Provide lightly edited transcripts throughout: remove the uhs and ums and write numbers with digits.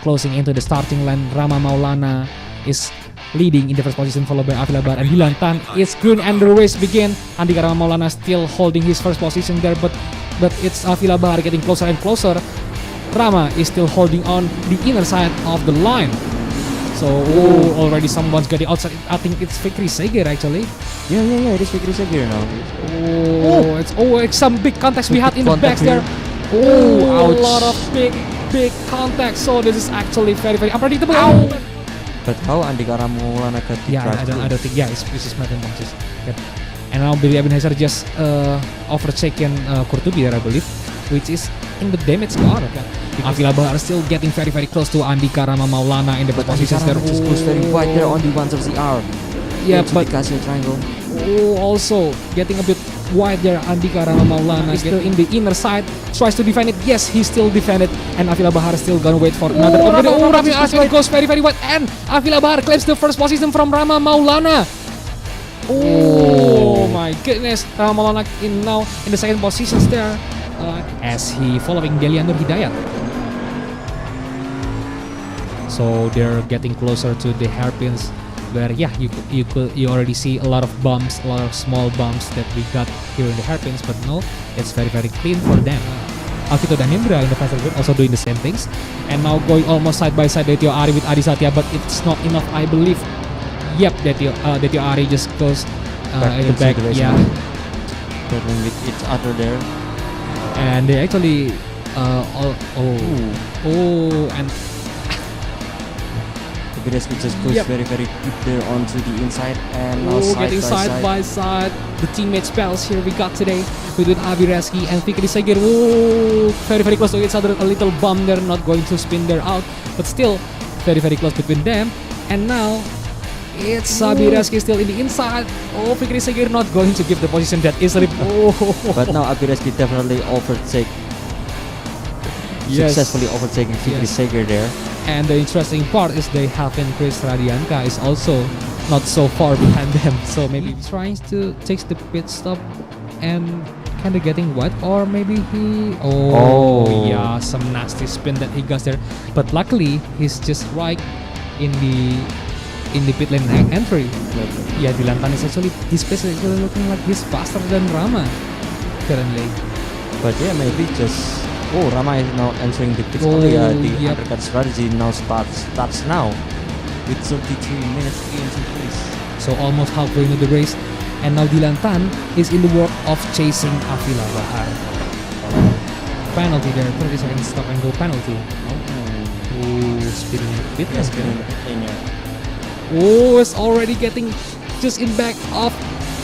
closing into the starting line. Rama Maulana is leading in the first position, followed by Avila Bahar and Dilan Tan. It's green and the race begin. Andika Rama Maulana still holding his first position there, but it's Avila Bahar getting closer and closer. Rama is still holding on the inner side of the line. So already someone's getting outside. I think it's Fikri Seger actually. Yeah, it is Fikri Seger now. It's some big contacts we had in the back there. A lot of big contacts. So this is actually very unpredictable. But how Andika Rama Maulana got the I don't think. Yeah, this is Madden Boxes. Yep. And now Billy Ebenezer just overtaken Kurtubi there, I believe, which is in the damage car. Okay. Avila Bahar still getting very close to Andika Rama Maulana in the first position there. Just goes very wide there on the ones of the R. Yeah, but Casio triangle. Also getting a bit wide there. Andika Rama Maulana still in the inner side, tries to defend it. Yes, he still defended, and Avila Bahar still gonna wait for another. Rami actually goes very wide, and Avila Bahar claims the first position from Rama Maulana. Oh my goodness, Rama Maulana now in the second positions there, as he following Delianur Hidayat. So they're getting closer to the hairpins, where you already see a lot of bumps, a lot of small bumps that we got here in the hairpins, but no, it's very clean for them. Alvito dan Hendra in the faster group also doing the same things, and now going almost side by side Detio Ari with Adi Satya, but it's not enough, I believe. Yep, Detio Ari just goes in the back, battling with each other there, and they actually and JVSC just goes very quick there onto the inside, and now getting side by side. The teammate spells here we got today between JVSC and Fikri Seger. Very close to each other. A little bump there, not going to spin there out, but still very close between them. And now it's JVSC still in the inside. Fikri Seger not going to give the position that easily. But now JVSC definitely successfully overtaking Fikri Seger there. And the interesting part is they have in Chris Radianka is also not so far behind them. So maybe trying to take the pit stop and kind of getting wet, or maybe he some nasty spin that he got there. But luckily he's just right in the pit lane entry. Yeah, Dilan Tan is actually, his pace is actually looking like he's faster than Rama currently. But yeah, maybe just Rama is now entering the pits. The undercut strategy now starts now with 33 minutes into race. So almost halfway into the race, and now Dilan Tan is in the work of chasing Avila Bahar. Penalty there, 30 seconds stop and go penalty. Spinning a bit. It's already getting just in back of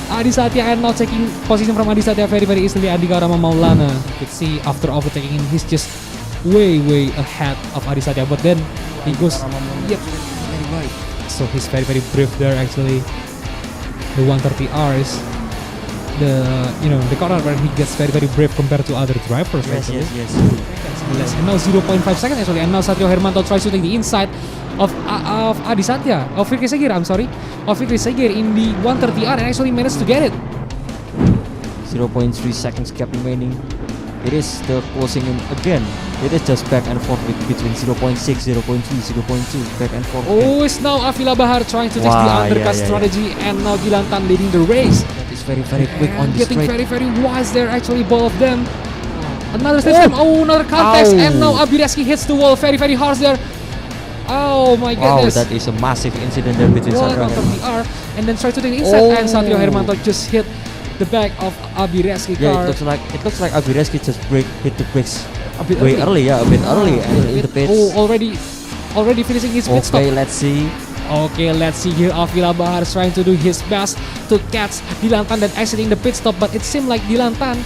Adi Satya, and now taking position from Adi Satya very easily. Andika Rama Maulana, you could see after overtaking him, he's just way ahead of Adi Satya, but then he goes very wide. So he's very brave there actually. The 130R is the corner where he gets very brave compared to other drivers. Yes. And now 0.5 seconds actually, and now Satrio Hermanto tries to take the inside of Adi Satya, of Fikri Seger, of Fikri Seger in the 130R, and actually managed to get it. 0.3 seconds gap remaining. It is still closing in again. It is just back and forth between 0.6, 0.3, 0.2, back and forth. It's now Avila Bahar trying to test the undercut strategy, and now Dilan Tan leading the race. That is very quick on the straight. Getting very wise there actually, both of them. Another another context, and now JVSC hits the wall very harsh there. Oh my goodness. That is a massive incident there between Satrio and then try to take the inside, and Satrio Hermanto just hit the back of JVSC car. It looks like JVSC just hit the brakes a bit early in the pits. Already finishing his pit stop. Let's see. Let's see here. Avila Bahar is trying to do his best to catch Dilan Tan then exiting the pit stop, but it seemed like Dilan Tan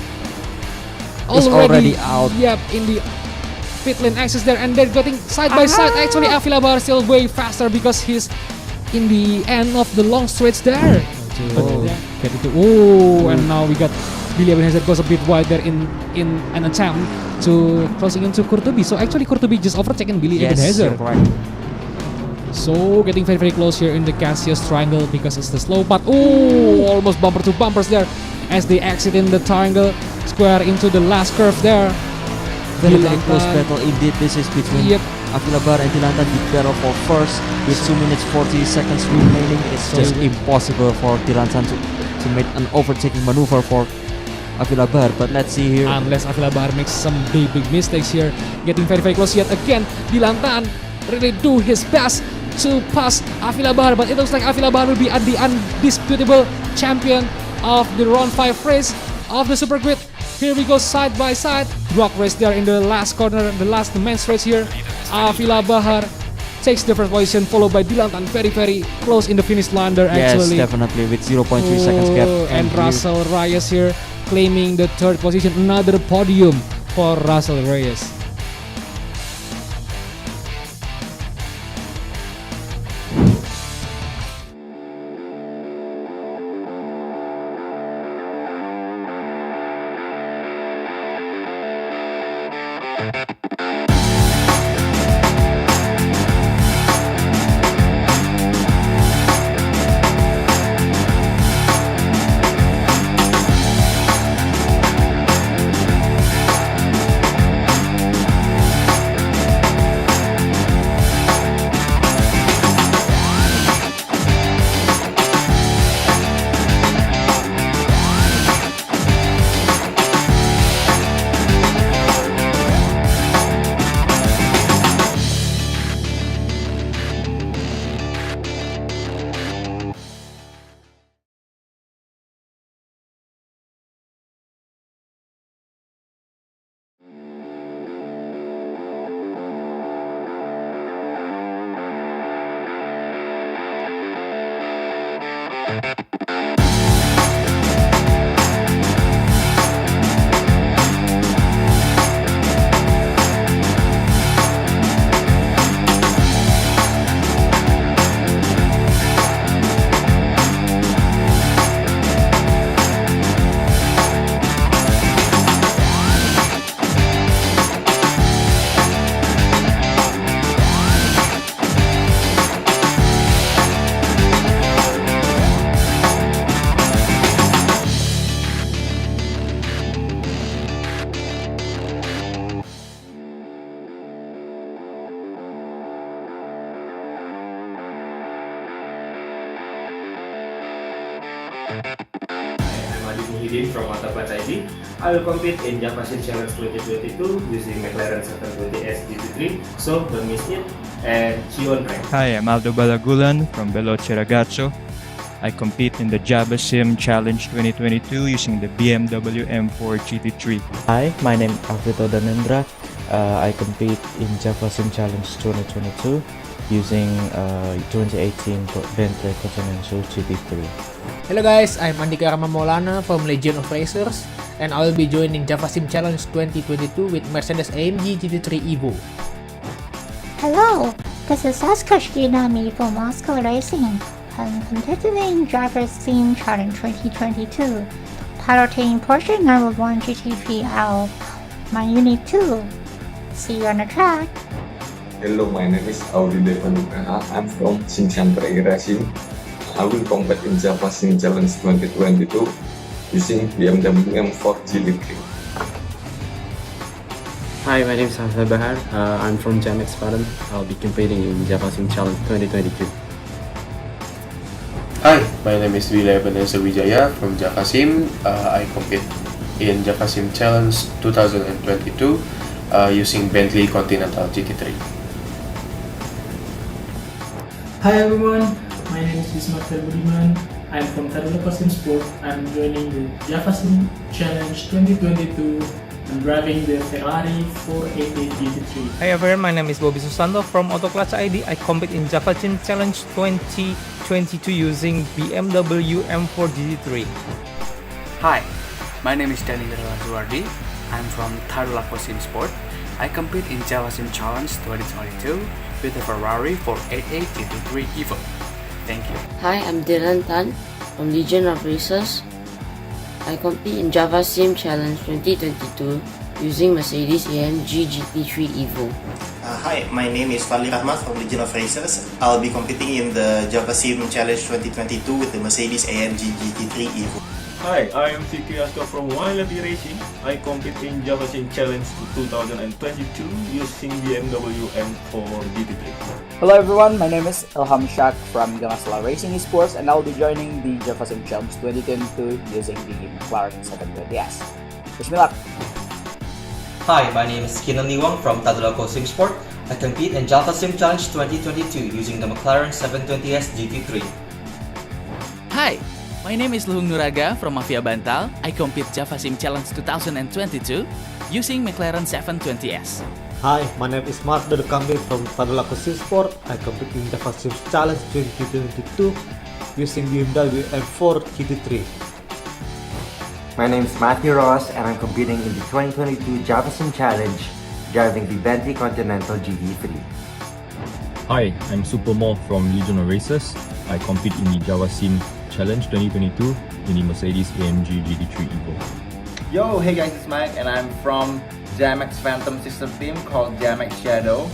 already out. Yep, in the pit lane access there, and they're getting side by side. Actually, Avila Bahar still way faster because he's in the end of the long stretch there. And now we got Billy Ebenezer goes a bit wide there in an attempt to closing into Kurtubi. So actually Kurtubi just overtaken Billy Ebenezer. Right. So getting very close here in the Cassius triangle because it's the slow part. Almost bumper to bumpers there as they exit in the triangle square into the last curve there. Very close battle indeed. This is between Avila Bahar and Dilantan did battle for first with 2 minutes 40 seconds remaining. It's just impossible for Dilantan to make an overtaking maneuver for Avila Bahar, but let's see here. Unless Avila Bahar makes some big mistakes here, getting very close yet again. Dilantan really do his best to pass Avila Bahar, but it looks like Avila Bahar will be the undisputable champion of the round 5 race of the Super Grid. Here we go side by side. Drag race there in the last corner, the last men's race here. Avila Bahar takes the first position, followed by Dilantan very close in the finish line there actually. Yes, definitely with 0.3 seconds gap. And Russell Reyes here claiming the third position, another podium for Russell Reyes. From Spa-Francorchamps. I will compete in JVSC Challenge 2022 using McLaren 720S GT3, so don't miss it and see you on track. Hi, I'm Aldo Balagulan from Veloce Ragazzo. I compete in the JVSC Challenge 2022 using the BMW M4 GT3. Hi, my name is Alvito Danendra. I compete in JVSC Challenge 2022 using 2018 Bentley Continental GT3. Hello guys, I'm Andika Ramamolana from Legion of Racers, and I will be joining JVSC Challenge 2022 with Mercedes-AMG GT3 Evo. Hello, this is Oscar Shinami from Oscar Racing. I'm competing in JVSC Challenge 2022, piloting Porsche number 1 GT3L, my Unit 2. See you on the track. Hello, my name is Audi Devanugraha. I'm from Xinjiang Racing. I will compete in JVSC Challenge 2022 using BMW M4 GT3. Hi, my name is Avila Bahar. I'm from JMX Padam. I'll be competing in JVSC Challenge 2022. Hi, my name is Vila Ebenezer Wijaya from JVSC. I compete in JVSC Challenge 2022 using Bentley Continental GT3. Hi everyone, my name is Ismail Budiman. I'm from Tarulapasin Sport. I'm joining the JVSC Challenge 2022. I'm driving the Ferrari 488 GT3. Hi everyone, my name is Bobby Susanto from Autoclass ID. I compete in JVSC Challenge 2022 using BMW M4 GT3. Hi, my name is Danindra Rajuardi. I'm from Tarulapasin Sport. I compete in JVSC Challenge 2022 with the Ferrari 488 GT3 Evo. Thank you. Hi, I'm Dylan Tan from Legion of Racers. I compete in JVSC Challenge 2022 using Mercedes-AMG GT3 Evo. Hi, my name is Fali Rahmat from Legion of Racers. I'll be competing in the JVSC Challenge 2022 with the Mercedes-AMG GT3 Evo. Hi, I am Vicky Asko from Wiley Racing. I compete in Java Sim Challenge 2022 using BMW M4 GT3. Hello everyone, my name is Ilham Shak from Ganasla Racing Esports and I'll be joining the Java Sim Challenge 2022 using the McLaren 720S. Wish me luck! Hi, my name is Kinan Liwang from Tadulaco Sim Sport. I compete in Java Sim Challenge 2022 using the McLaren 720S GT3. Hi, my name is Luhung Nuraga from Mafia Bantal. I compete Java Sim Challenge 2022 using McLaren 720S. Hi, my name is Mark Dedekambi from Tadulaco Sim Sport. I compete in Java Sim Challenge 2022 using BMW M4 GT3. My name is Matthew Ross and I'm competing in the 2022 Java Sim Challenge driving the Bentley Continental GT3. Hi, I'm Supermo from Legion of Racers. I compete in the Java Sim Challenge 2022 in the Mercedes-AMG GT3 Evo. Yo, hey guys, it's Mike and I'm from JMX Phantom sister team called JMX Shadow,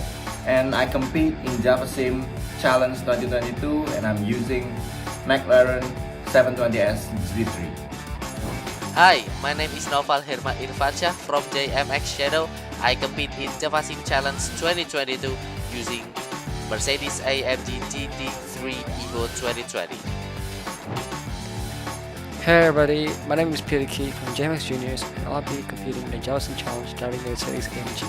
and I compete in Java Sim Challenge 2022 and I'm using McLaren 720S GT3. Hi, my name is Noval Herma Irfansyah from JMX Shadow. I compete in Java Sim Challenge 2022 using Mercedes-AMG GT3 Evo 2020. Hey everybody, my name is Peter Key from JMX Juniors and I'll be competing in the Java Sim Challenge driving the Mercedes-AMG.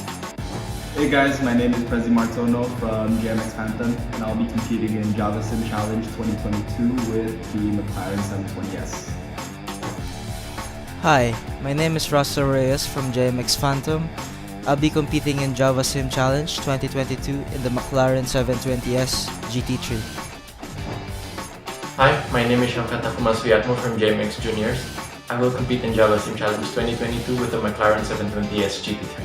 Hey guys, my name is Prezi Martono from JMX Phantom and I'll be competing in Java Sim Challenge 2022 with the McLaren 720S. Hi, my name is Russell Reyes from JMX Phantom. I'll be competing in Java Sim Challenge 2022 in the McLaren 720S GT3. Hi, my name is Shavkat Takumasuyatmo from JMX Juniors. I will compete in Java Sim Challenge 2022 with the McLaren 720S GT3.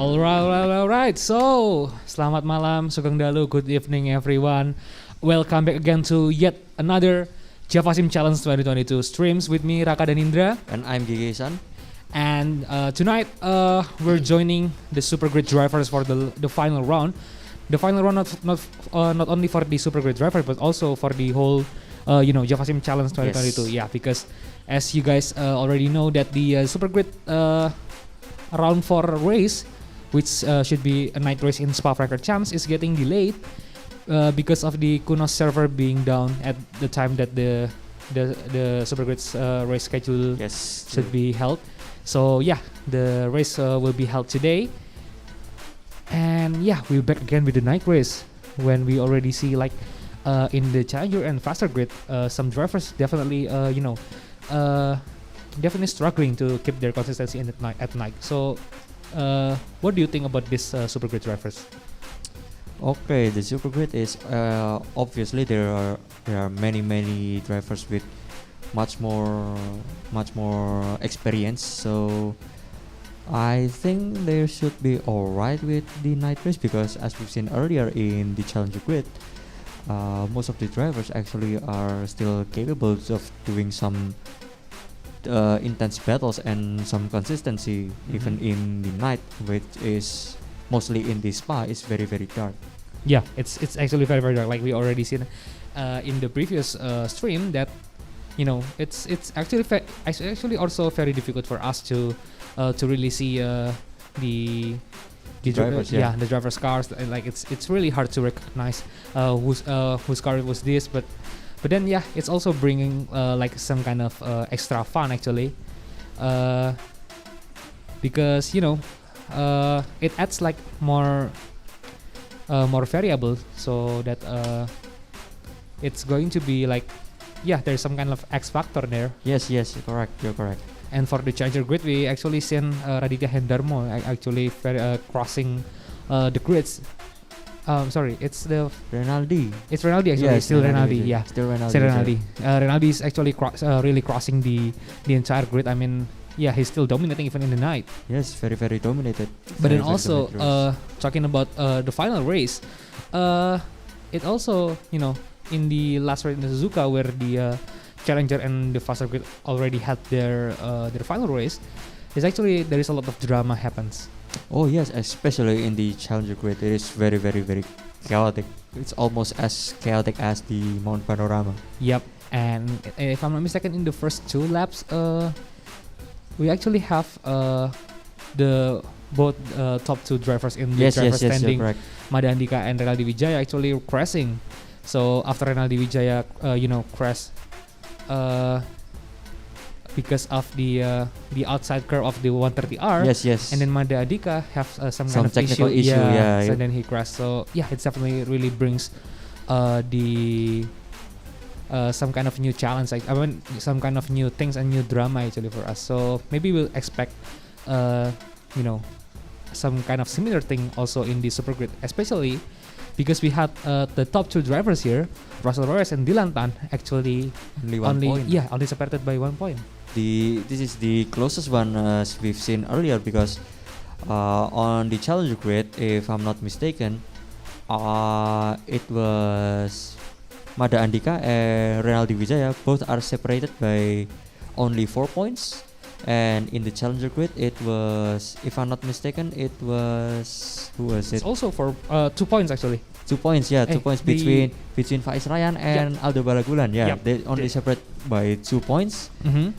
Alright. So, selamat malam, sugeng dalu, good evening everyone. Welcome back again to yet another Java Sim Challenge 2022 streams with me, Raka dan Indra. And I'm Gigisan. And tonight, we're joining the Super Grid drivers for the final round. The final round not only for the Super Grid driver, but also for the whole, Java Sim Challenge 2022. Yes. Yeah, because as you guys already know that the Super Grid round 4 race, which should be a night race in Spa-Francorchamps, is getting delayed because of the Kunos server being down at the time that the Super Grid's race schedule should be held. So yeah, the race will be held today. And yeah, we're back again with the night race when we already see like in the Challenger and Faster Grid, some drivers definitely definitely struggling to keep their consistency at night. So what do you think about this Super Grid drivers? Okay, the Super Grid is obviously there are many drivers with much more experience. So I think they should be alright with the night race, because as we've seen earlier in the Challenger Grid, most of the drivers actually are still capable of doing some intense battles and some consistency even in the night, which is mostly in the Spa is very dark. Yeah, it's actually very dark. Like we already seen in the previous stream that it's actually also very difficult for us to really see the drivers, the drivers' cars. Like it's really hard to recognize whose car was this, but then yeah, it's also bringing like some kind of extra fun actually, because it adds like more variable, so that it's going to be like, yeah, there's some kind of X factor there. Yes, you're correct. And for the Challenger Grid, we actually seen Raditya Hendarmo actually crossing the grids. Sorry, it's the Rinaldi. It's Rinaldi actually. Yes, Still Rinaldi. Yeah, still Rinaldi. Still Rinaldi. Rinaldi is actually really crossing the entire grid. I mean, yeah, he's still dominating even in the night. Yes, very dominated. But then also talking about the final race, it also in the last race in Suzuka, where the Challenger and the Faster Grid already had their final race, is actually there is a lot of drama happens. Oh yes, especially in the Challenger Grid, it is very chaotic. It's almost as chaotic as the Mount Panorama. Yep, and if I'm not mistaken, in the first 2 laps, we actually have the both top 2 drivers in the driver standing, Mada Andika and Renaldi Wijaya, actually crashing. So after Renaldi Wijaya, crashed because of the outside curve of the 130R. Yes. And then Mada Andika have some kind of technical issue. Yeah. So then he crashed. So yeah, it definitely really brings some kind of new challenge. I mean, some kind of new things and new drama actually for us. So maybe we'll expect, some kind of similar thing also in the Super Grid, especially because we had the top 2 drivers here, Russell Reyes and Dylan Tan, actually only separated by 1 point. This is the closest one as we've seen earlier, because on the Challenger Grid, if I'm not mistaken, it was Mada Andika and Renaldi Wijaya both are separated by only 4 points. And in the Challenger Grid, it was, if I'm not mistaken, it was, who was it? It's also for 2 points actually. 2 points, yeah, 2 points between Faiz Ryan and Aldo Balagulan. Yeah, they only separate by 2 points.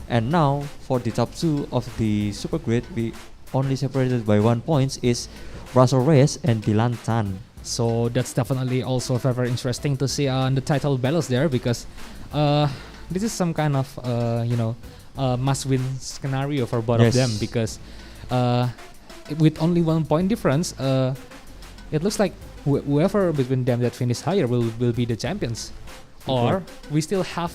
And now for the top 2 of the Super Grid, we only separated by 1 point is Russell Reyes and Dylan Tan. So that's definitely also very interesting to see on the title battles there, because this is some kind of must-win scenario for both of them, because with only 1 point difference, it looks like whoever between them that finish higher will be the champions. Or we still have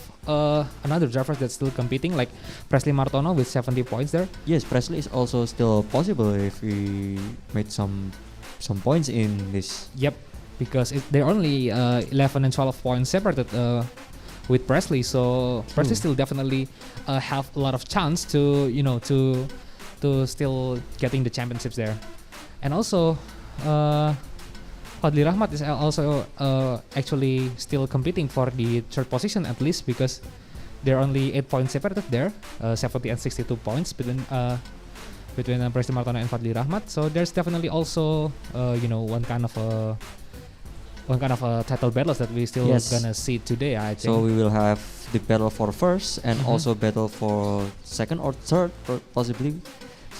another driver that's still competing, like Presley Martono with 70 points there. Yes, Presley is also still possible if we made some points in this. Yep, because they're only 11 and 12 points separated with Presley, so Presley still definitely have a lot of chance to to still getting the championships there. And also, Fadli Rahmat is also actually still competing for the third position at least, because they're only 8 points separated there, 70 and 62 points between Preston Martono and Fadli Rahmat. So there's definitely also one kind of title battles that we still gonna see today, I think. So we will have the battle for first and also battle for second or third, possibly,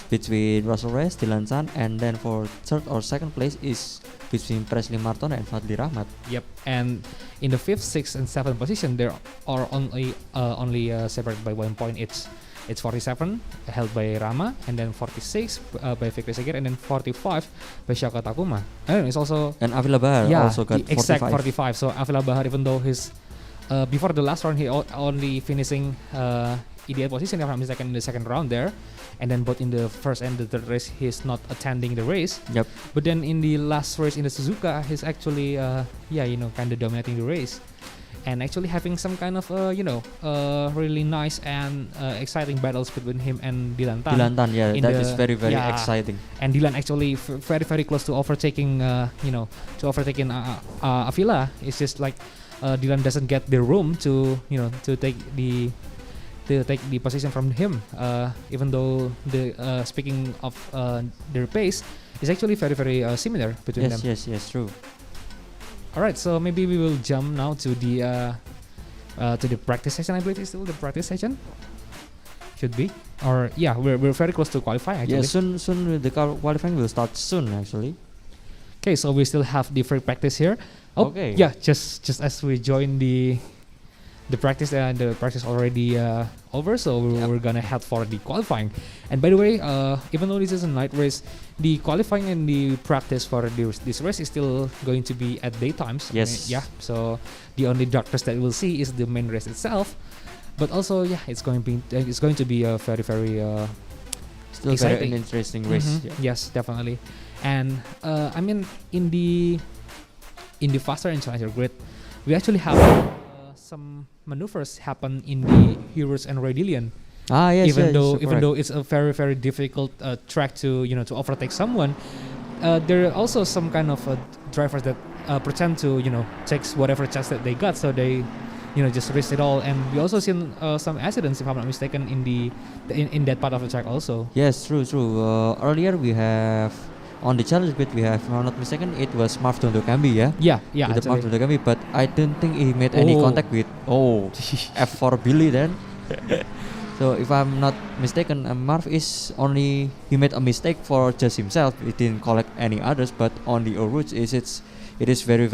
between Russell Reyes, Dylan Tan, and then for third or second place is between Presley Martono and Fadli Rahmat. Yep, and in the 5th, 6th, and 7th position, there are only separated by 1 point each. It's 47 held by Rama, and then 46 by Fikri Sagir, and then 45 by Shaka Takuma. And it's also Avila Bahar also got the exact 45. So Avila Bahar, even though his before the last round he only finishing ideal position, if I'm not mistaken, in the second round there, and then both in the first and the third race he's not attending the race. Yep. But then in the last race in the Suzuka, he's actually kind of dominating the race, and actually having some kind of really nice and exciting battles between him and Dylan Tan. Dylan Tan, that is very exciting. And Dylan actually very close to overtaking Avila. It's just like Dylan doesn't get the room to take the position from him, even though the speaking of their pace is actually very similar between them. Yes, true. Alright, so maybe we will jump now to the practice session. I believe it's still the practice session. Should be, or we're very close to qualifying actually. Yeah, soon the qualifying will start soon actually. Okay, so we still have the free practice here. Okay. Yeah, just as we join the practice, and the practice already over, so we're gonna head for the qualifying. And by the way, even though this is a night race, the qualifying and the practice for this race is still going to be at daytimes. Yes. So the only darkness that we'll see is the main race itself. But also, it's going to be a very still exciting, very interesting race. Yes, definitely. And I mean, in the faster and challenger grid, we actually have some maneuvers happen in the Heroes and Raidillion. Yes. Even though it's a very difficult track to overtake someone, there are also some kind of drivers that pretend to take whatever chance that they got, so they just risk it all. And we also seen some accidents, if I'm not mistaken, in that part of the track also. Yes, true. Earlier we have on the challenge bit, we have, if I'm not mistaken, it was Marv Kambi, Yeah. With the Marv Kambi, but I don't think he made any contact with F4 Billy then. So if I'm not mistaken, Marv he made a mistake for just himself. He didn't collect any others, but on the routes it is very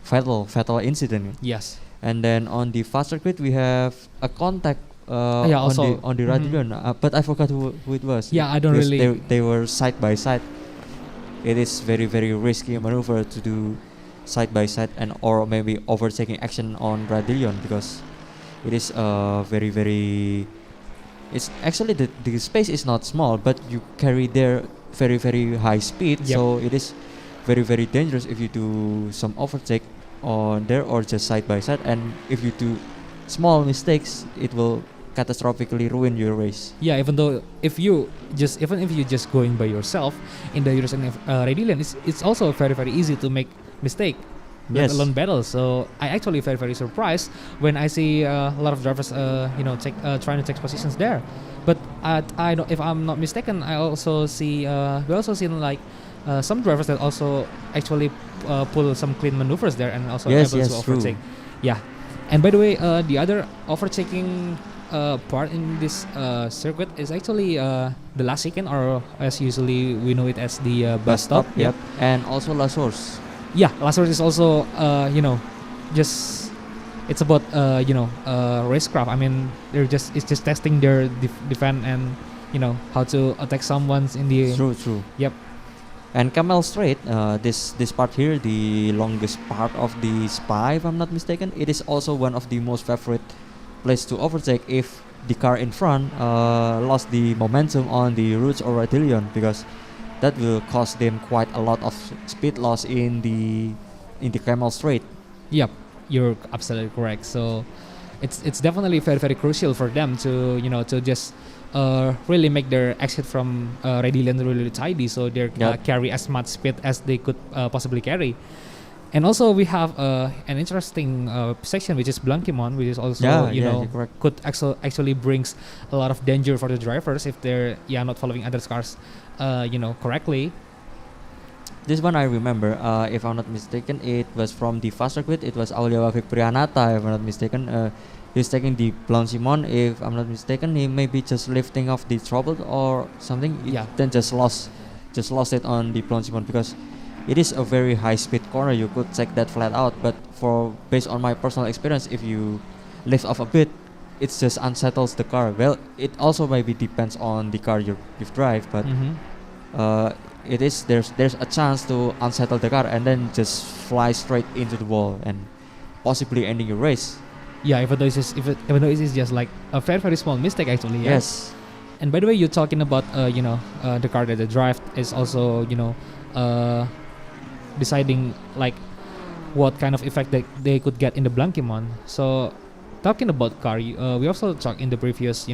fatal incident. Yes. And then on the fast circuit we have a contact also on the Radillion, but I forgot who it was. Yeah, I don't really. They were side by side. It is very risky maneuver to do side by side or maybe overtaking action on Radillion, because it is very. It's actually the space is not small, but you carry there very high speed. Yep. So it is very dangerous if you do some overtake on there or just side by side, and if you do small mistakes, it will catastrophically ruin your race. Yeah, even if you just going by yourself in the Heroes and Raidillion, it's also very easy to make mistake, let alone battle. So I actually very surprised when I see a lot of drivers trying to take positions there. But I don't, if I'm not mistaken, I also see we also seen like some drivers that also actually pull some clean maneuvers there and also able to overtake. True. Yeah. And by the way, the other overtaking part in this circuit is actually the last chicane, or as usually we know it as the bus stop. Yep. And also La Source. Yeah, La Source is also just it's about racecraft. I mean, it's just testing their defense and how to attack someone in the. True. Yep. And Camel Straight, this part here, the longest part of the Spa, if I'm not mistaken, it is also one of the most favorite place to overtake if the car in front lost the momentum on the routes or Radillion, because that will cost them quite a lot of speed loss in the Camel Straight. Yep, you're absolutely correct. So it's definitely very crucial for them to to just really make their exit from ready lane really tidy, so they carry as much speed as they could possibly carry. And also we have an interesting section which is Blankimon, which is also could actually brings a lot of danger for the drivers if they're not following other cars correctly. This one I remember, if I'm not mistaken, it was from the faster grid. It was Aulia Wafik Priyanata, if I'm not mistaken. He's taking the Blankimon, if I'm not mistaken. He may be just lifting off the throttle or something. Then just lost it on the Blankimon, because it is a very high speed corner. You could check that flat out, but based on my personal experience, if you lift off a bit, it just unsettles the car. Well, it also maybe depends on the car you drive, but there's a chance to unsettle the car and then just fly straight into the wall and possibly ending your race. Yeah, even though it is just like a very, very small mistake actually. Yes. And by the way, you're talking about the car that they drive is also deciding like what kind of effect they could get in the Blankimon. So talking about car, we also talked in the previous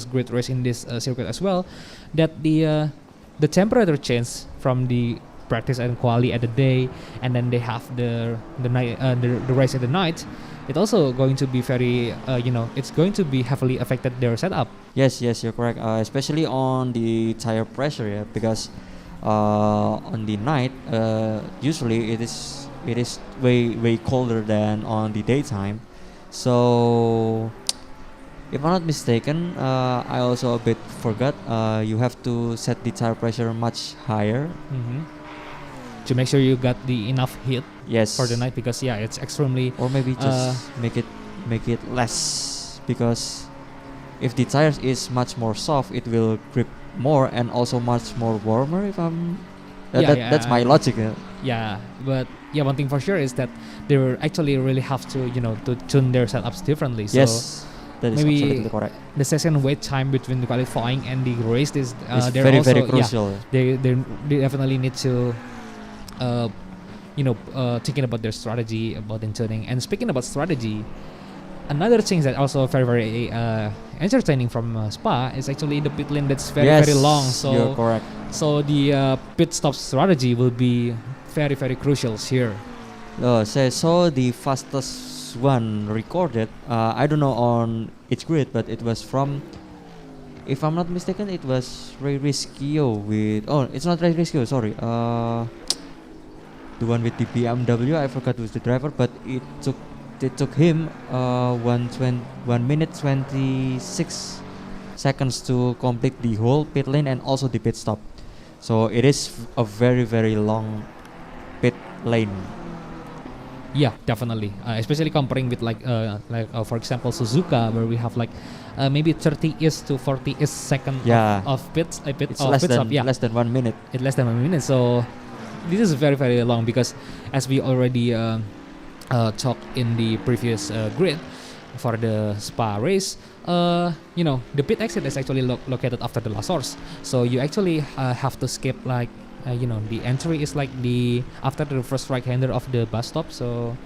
grid race in this circuit as well, that the temperature change from the practice and quali at the day, and then they have the race at the night. It's also going to be very it's going to be heavily affected their setup. Yes, you're correct. Especially on the tire pressure, because on the night usually it is way colder than on the daytime. So if I'm not mistaken, I also a bit forgot, you have to set the tire pressure much higher to make sure you got the enough heat for the night, because it's extremely, or maybe just make it less, because if the tires is much more soft, it will grip more and also much more warmer. If I'm that's my logic. But one thing for sure is that they will actually really have to to tune their setups differently. So that is maybe absolutely correct. The session wait time between the qualifying and the race is very, very crucial. They definitely need to thinking about their strategy about in tuning. And speaking about strategy, another thing that also very, very entertaining from Spa is actually the pit lane that's very, very long. So you're correct. So the pit stop strategy will be very, very crucial here. So the fastest one recorded, I don't know on each grid, but it was from, if I'm not mistaken, it was Ray Rischio with, it's not Ray Rischio, sorry, the one with the BMW, I forgot who's the driver, but it took him 1 minute 26 seconds to complete the whole pit lane and also the pit stop. So it is a very, very long pit lane. Yeah, definitely. Especially comparing with for example Suzuka, where we have maybe 30-ish to 40-ish second of pit it's of less pit than stop. less than 1 minute. It's less than 1 minute. So this is very, very long, because as we already talked in the previous grid for the Spa race, the pit exit is actually located after the last source. So you actually have to skip the entry is after the first right-hander of the bus stop. So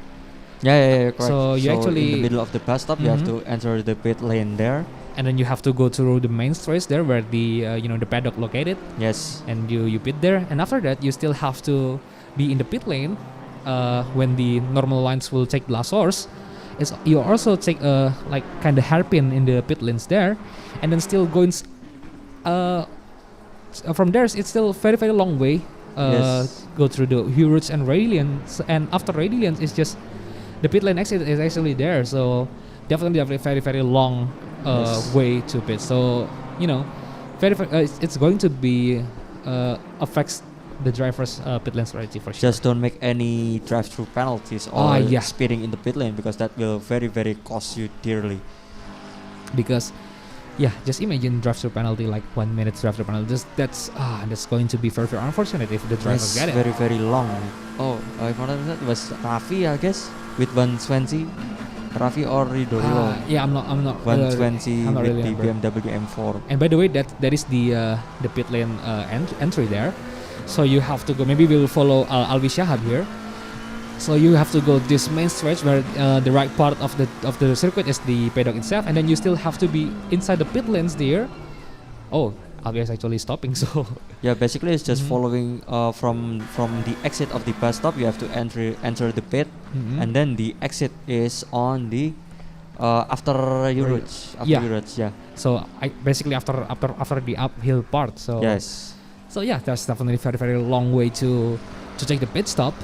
correct. So you actually in the middle of the bus stop, you have to enter the pit lane there, and then you have to go through the main straight there where the the paddock located. Yes. And you pit there, and after that you still have to be in the pit lane when the normal lines will take the last source. You also take kind of hairpin in the pit lanes there, and then still going from there. It's still very, very long way. Go through the Hurits and Radiance, and after Radiance it's just the pit lane exit is actually there. So definitely a very, very long way to pit. So it's going to be affects the driver's pit lane strategy for sure. Just don't make any drive-through penalties or speeding in the pit lane, because that will very, very cost you dearly. Because just imagine drive-through penalty, 1 minute drive-through penalty. That's going to be very, very unfortunate if the drivers get it. Very, very long. If one of that was Raffi, I guess, with 120. Raffi or Ridorilo. I'm not 120 I'm not with really the BMW M4. And by the way, that is the pit lane entry there. So you have to go. Maybe we'll follow Alwi Shahab here. So you have to go this main stretch where the right part of the circuit is the paddock itself, and then you still have to be inside the pit lanes there, oh, Alvia is actually stopping. So Yeah, basically it's just following from the exit of the bus stop. You have to enter the pit, and then the exit is on the after you reach. Yeah. So basically after the uphill part. So Yes. So yeah, that's definitely very very long way to take the pit stop.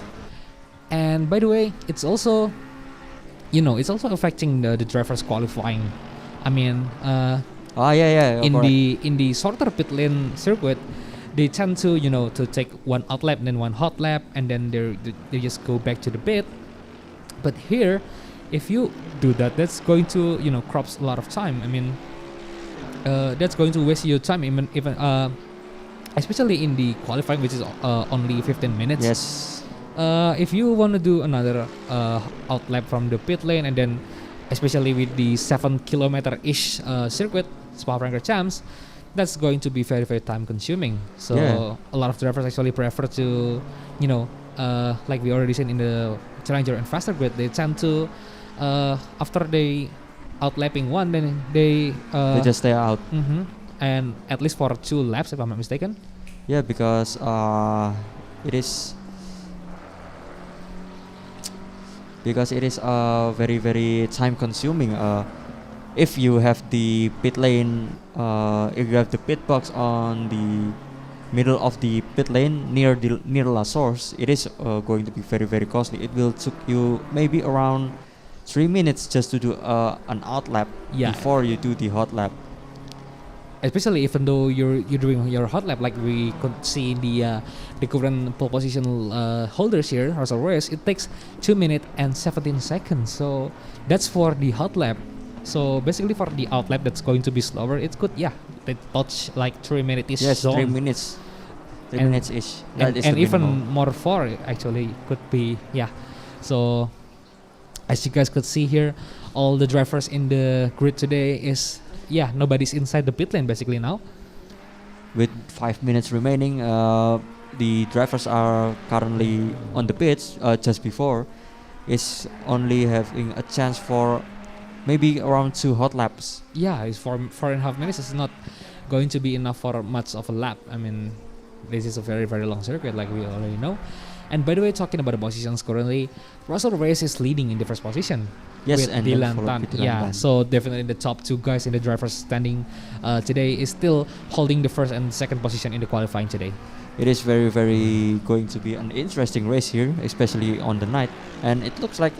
And by the way, it's also it's also affecting the drivers qualifying. I mean, in the shorter pit lane circuit, they tend to to take one out lap and then one hot lap, and then they just go back to the pit. But here, if you do that, that's going to crops a lot of time. I mean, that's going to waste your time, even especially in the qualifying, which is only 15 minutes. Yes. If you want to do another out lap from the pit lane, and then especially with the 7 kilometer ish circuit, Spa-Francorchamps, that's going to be very very time consuming. So a lot of drivers actually prefer to like we already seen in the Challenger and Faster Grid, they tend to after they outlapping one, then they just stay out. And at least for 2 laps, if I'm not mistaken. Yeah, because it is very very time consuming. If you have the pit lane, if you have the pit box on the middle of the pit lane near La Source, it is going to be very very costly. It will took you maybe around 3 minutes just to do an out lap before you do the hot lap. Especially even though you're doing your hot lap, like we could see in the current pole position holders here, Russell Reyes, it takes 2 minutes and 17 seconds. So that's for the hot lap. So basically for the out lap, that's going to be slower. It could they touch like 3 minutes ish. Yes, zone. 3 minutes. 3 minutes ish. And even more 4 actually could be So as you guys could see here, all the drivers in the grid today is nobody's inside the pit lane basically now. With 5 minutes remaining, the drivers are currently on the pits. Just before is only having a chance for maybe around 2 hot laps. Yeah, it's 4.5 minutes. It's not going to be enough for much of a lap. I mean, this is a very very long circuit, like we already know. And by the way, talking about the positions currently, Russell Reyes is leading in the first position. Yes, with and Dylan then Tan. Dylan Tan. So definitely the top 2 guys in the drivers standing today is still holding the first and second position in the qualifying today. It is very very going to be an interesting race here, especially on the night. And it looks like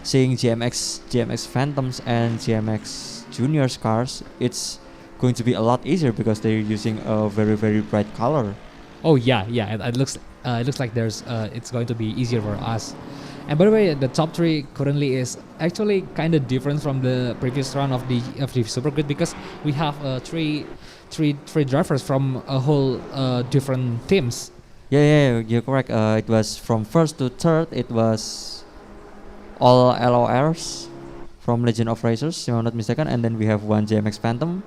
seeing GMX Phantoms and GMX Juniors cars, it's going to be a lot easier because they're using a very very bright color. Oh yeah, it looks like there's it's going to be easier for us. And by the way, the top 3 currently is actually kind of different from the previous round of the Super Grid, because we have three drivers from a whole different teams. Yeah, you're correct. It was from first to third. It was all LORs from Legend of Racers, if I'm not mistaken, and then we have one JMX Phantom,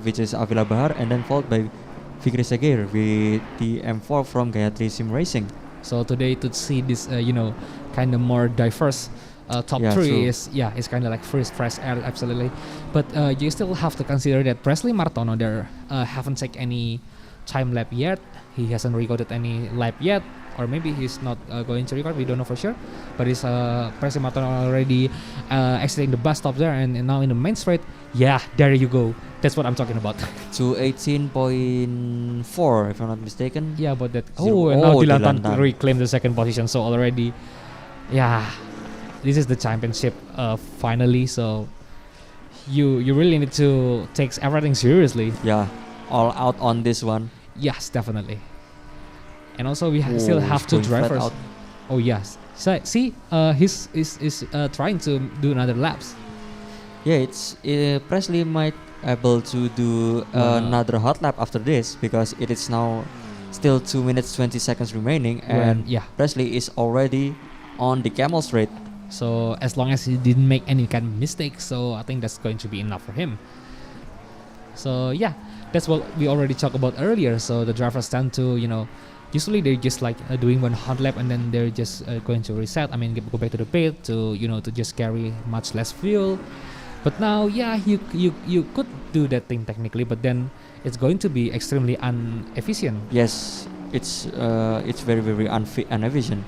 which is Avila Bahar, and then followed by Fikri Sagir with the M4 from Gayatri Sim Racing. So today to see this, kind of more diverse top 3 true. is kind of like fresh air, absolutely. But you still have to consider that Presley Martono there haven't taken any time lap yet. He hasn't recorded any lap yet, or maybe he's not going to record. We don't know for sure. But it's Presley Martono already exiting the bus stop there, and now in the main straight. Yeah, there you go. That's what I'm talking about. To 18.4, if I'm not mistaken. Yeah, but that. And now Dylan Tan reclaimed the second position. So already, this is the championship finally. So you really need to take everything seriously. Yeah, all out on this one. Yes, definitely. And also we still have 2 drivers. Oh yes. So see, he's trying to do another laps. Yeah, it's Presley might able to do another hot lap after this, because it is now still 2 minutes 20 seconds remaining, and Presley is already on the camel straight. So as long as he didn't make any kind of mistake, so I think that's going to be enough for him. So yeah, that's what we already talked about earlier. So the drivers tend to usually they're just like doing one hot lap, and then they're just going to reset. I mean, go back to the pit to to just carry much less fuel. But now, you could do that thing technically, but then it's going to be extremely inefficient. Yes, it's very very inefficient.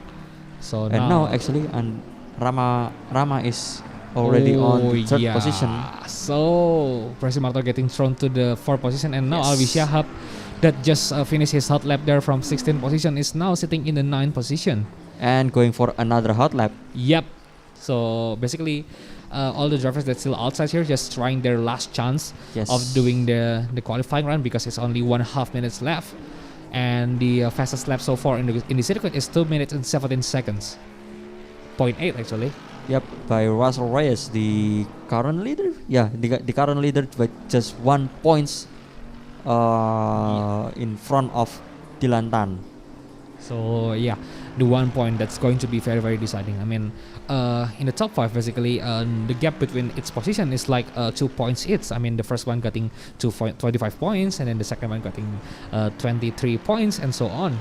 So and now actually, and Rama is already on the third position. So Presi Marto getting thrown to the fourth position, and now Alwi Shahab, that just finished his hot lap there from 16th position, is now sitting in the 9th position and going for another hot lap. Yep. So basically, all the drivers that still outside here just trying their last chance of doing the qualifying run, because it's only 1.5 minutes left, and the fastest lap so far in the circuit is 2 minutes and 17 seconds. 0.8 actually. Yep, by Russell Reyes, the current leader. Yeah, the current leader, but just 1 point in front of Dylan Tan. So yeah, the 1 point that's going to be very very deciding. I mean, in the top 5 basically, the gap between its position is like 2 points each. I mean, the first one getting 25 points, and then the second one getting 23 points, and so on.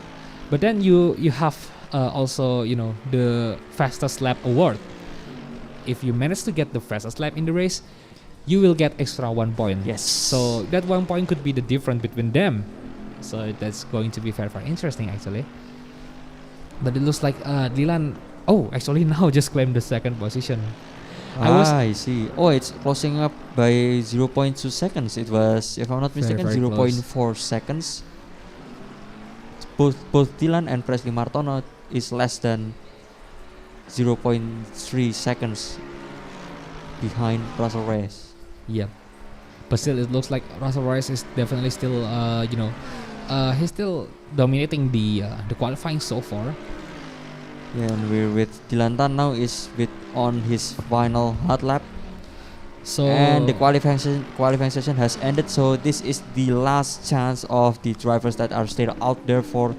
But then you have also, you know, the fastest lap award. If you manage to get the fastest lap in the race, you will get extra 1 point. Yes. So that 1 point could be the difference between them. So that's going to be very very interesting actually. But it looks like Dylan, actually now just claimed the second position. I see. Oh, it's closing up by 0.2 seconds. It was, if I'm not mistaken, 0.4 seconds. Both Dylan and Presley Martono is less than 0.3 seconds behind Russell Reyes. Yep. But still, it looks like Russell Reyes is definitely still, he's still dominating the qualifying so far. Yeah, and we're with Dylan Tan now is on his final hot lap. So and the qualifying session has ended. So this is the last chance of the drivers that are still out there for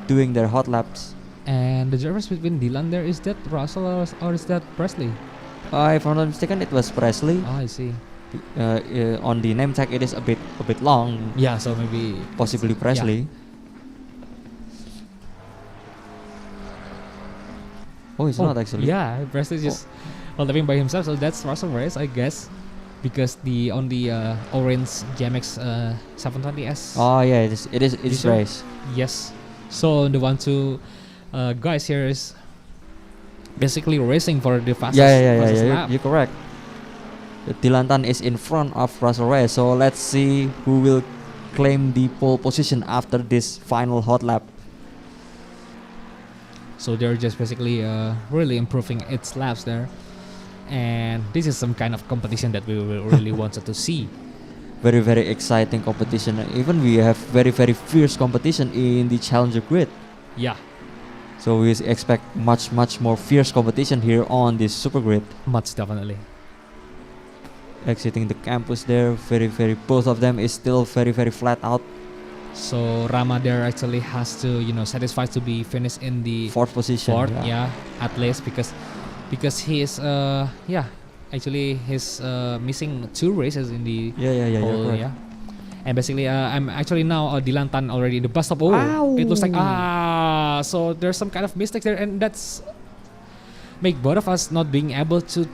doing their hot laps. And the drivers between Dylan there, is that Russell or is that Presley? If I'm not mistaken, it was Presley. Oh, I see. On the name tag, it is a bit long. Yeah, so maybe possibly Presley. Yeah. Oh, it's not actually. Yeah, Presley just living by himself. So that's Russell Reyes, I guess, because on the orange GMX 720S. Oh yeah, it is Reyes. Yes. So the 1-2 guys here is basically racing for the fastest. Fastest lap. You're correct. Dylan Tan is in front of Russell Reyes. So let's see who will claim the pole position after this final hot lap. So they're just basically really improving its laps there, and this is some kind of competition that we really wanted to see. Very very exciting competition. Even we have very very fierce competition in the Challenger grid. Yeah. So we expect much more fierce competition here on this super grid. Much definitely. Exiting the campus there, very both of them is still very flat out. So Rama there actually has to, satisfy to be finished in the fourth position. At least because he is actually he's missing 2 races in the whole, And basically I'm actually now Dylan Tan already in the bus stop. It looks like so there's some kind of mistake there, and that's make both of us not being able to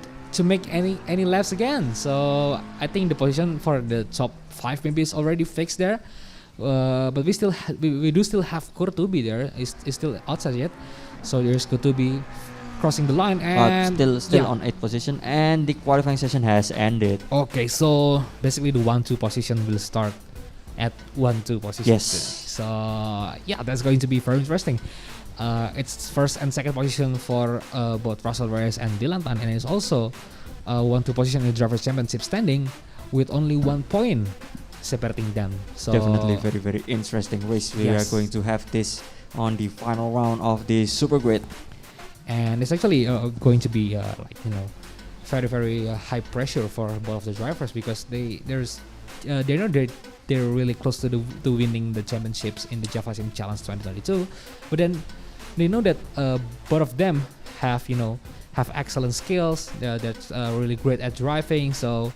make any laps again. So I think the position for the top 5 maybe is already fixed there. But we still we do still have Kurtubi there. Is still outside yet. So there's Kurtubi crossing the line and still on 8th position, and the qualifying session has ended. Okay, so basically the 1-2 position will start at 1-2 position. Yes. So yeah, that's going to be very interesting. It's first and second position for both Russell Reyes and Dylan Tan, and it's also 1-2 position in the Drivers' Championship standing with only 1 point separating them. So definitely very interesting race we are going to have this on the final round of the Super Grid. And it's actually going to be very high pressure for both of the drivers, because they know they're really close to winning the championships in the JVSC Challenge 2022, but then they know that both of them have excellent skills. That's really great at driving, so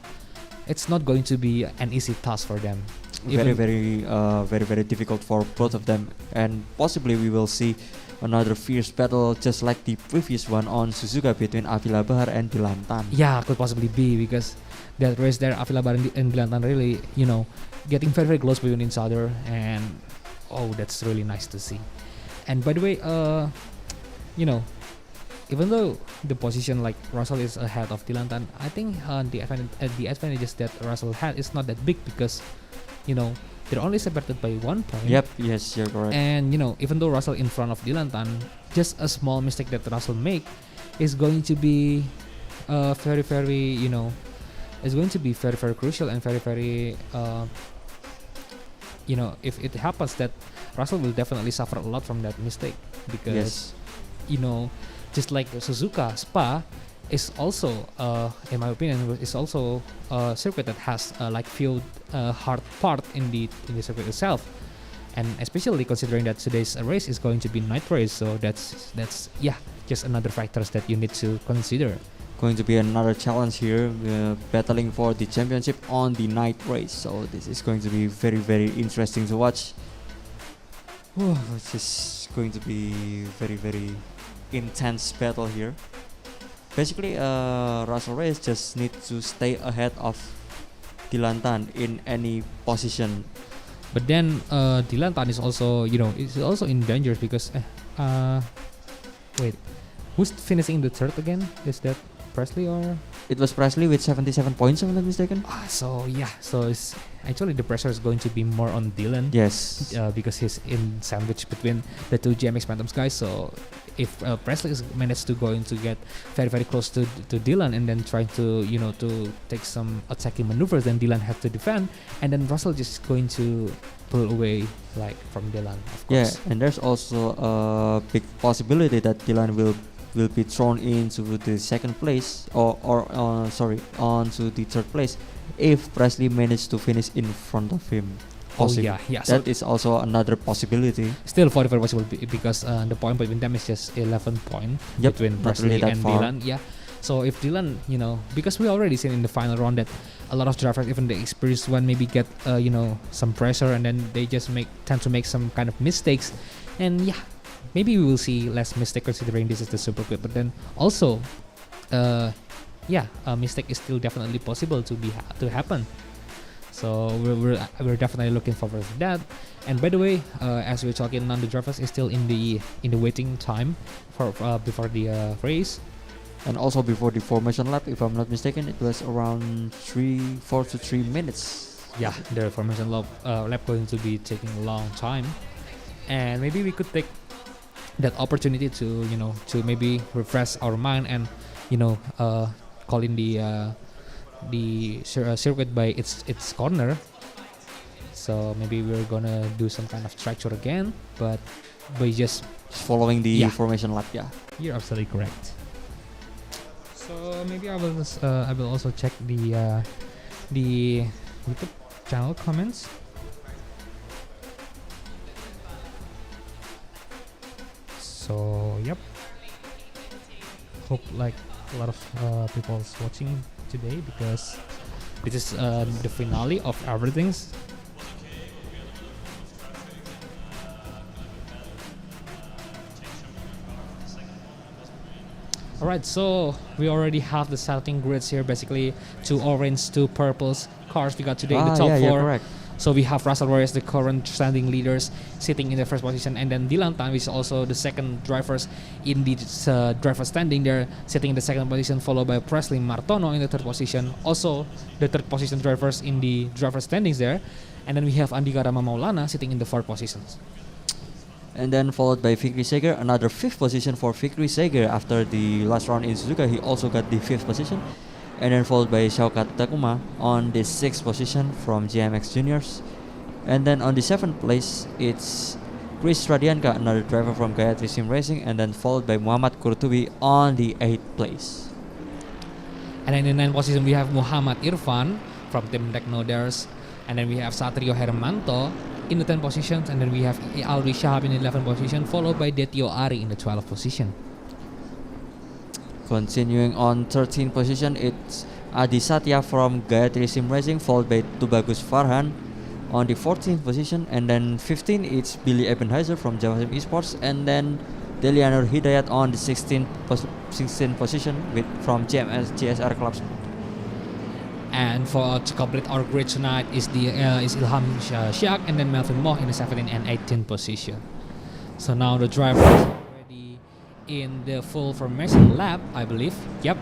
it's not going to be an easy task for them. Very difficult for both of them, and possibly we will see another fierce battle just like the previous one on Suzuka between Avila Bahar and Dylan Tan. Yeah, could possibly be, because that race there, Avila Baran and Dilantan really, getting very very close between each other, and that's really nice to see. And by the way, even though the position like Russell is ahead of Dilantan, I think the advantages that Russell had is not that big because, they're only separated by 1 point. Yep, yes, you're correct. And even though Russell in front of Dilantan, just a small mistake that Russell make is going to be very very is going to be very very crucial and very very if it happens, that Russell will definitely suffer a lot from that mistake because just like Suzuka, Spa is also in my opinion is also a circuit that has few hard part in the circuit itself, and especially considering that today's race is going to be night race, so that's just another factors that you need to consider. Going to be another challenge here, battling for the championship on the night race, so this is going to be very very interesting to watch. This is going to be very very intense battle here. Basically, Russell Reyes just need to stay ahead of Dilantan in any position. But then Dilantan is also is also in danger because wait, who's finishing the third again? Is that Presley or? It was Presley with 77 points, if I'm not mistaken. So it's actually the pressure is going to be more on Dylan. Yes. Because he's in sandwich between the two GMX Phantoms guys. So if Presley is managed to going to get very very close to Dylan and then trying to to take some attacking maneuvers, then Dylan have to defend, and then Russell just going to pull away from Dylan. Of course. Yeah, and there's also a big possibility that Dylan will be thrown into the second place onto the third place if Presley managed to finish in front of him. Yeah. That is also another possibility. Still 44 possible because the point between them is just 11 point between Presley and Dylan. Yeah. So if Dylan, because we already seen in the final round that a lot of drivers, even the experienced one, maybe get some pressure and then they just tend to make some kind of mistakes, and maybe we will see less mistake considering this is the super quick. But then also, a mistake is still definitely possible to happen. So we're definitely looking forward to that. And by the way, as we're talking now, the drivers is still in the waiting time for before the race, and also before the formation lap. If I'm not mistaken, it was around 4 to 3 minutes. Yeah, the formation lap going to be taking a long time, and maybe we could take that opportunity to to maybe refresh our mind and call in the circuit by its corner. So maybe we're gonna do some kind of structure again, but by just following the formation lap. Yeah, you're absolutely correct. So maybe I will also check the YouTube channel comments. So yep, hope a lot of people's watching today because this is the finale of everything. Alright, so we already have the starting grids here, basically 2 orange, 2 purples cars we got today in the top 4. Yeah, correct. So we have Russell Reyes, the current standing leaders, sitting in the first position, and then Dilantan, which is also the second drivers in the driver standing there, sitting in the second position, followed by Presley Martono in the third position, also the third position drivers in the driver standings there, and then we have Andika Rama Maulana sitting in the fourth positions. And then followed by Fikri Seger, another 5th position for Fikri Seger after the last round in Suzuka. He also got the 5th position. And then followed by Shaukat Takuma on the 6th position from GMX Juniors. And then on the 7th place, it's Chris Radianka, another driver from Gayatri Sim Racing. And then followed by Muhammad Kurtubi on the 8th place. And then in the 9th position, we have Muhammad Irfan from Team Technoders. And then we have Satrio Hermanto in the 10th position. And then we have Alwi Shahab in the 11th position, followed by Detio Ari in the 12th position. Continuing on 13th position, it's Adi Satya from Gayatri Sim Racing, followed by Tubagus Farhan on the 14th position. And then 15, it's Billy Ebenheiser from Java Sim Esports. And then Delianur Hidayat on the 16th position from GMS GSR Club. And for to complete our grid tonight is Ilham Shak and then Melvin Moh in the 17th and 18th position. So now the drivers are already in the full formation lap, I believe. Yep,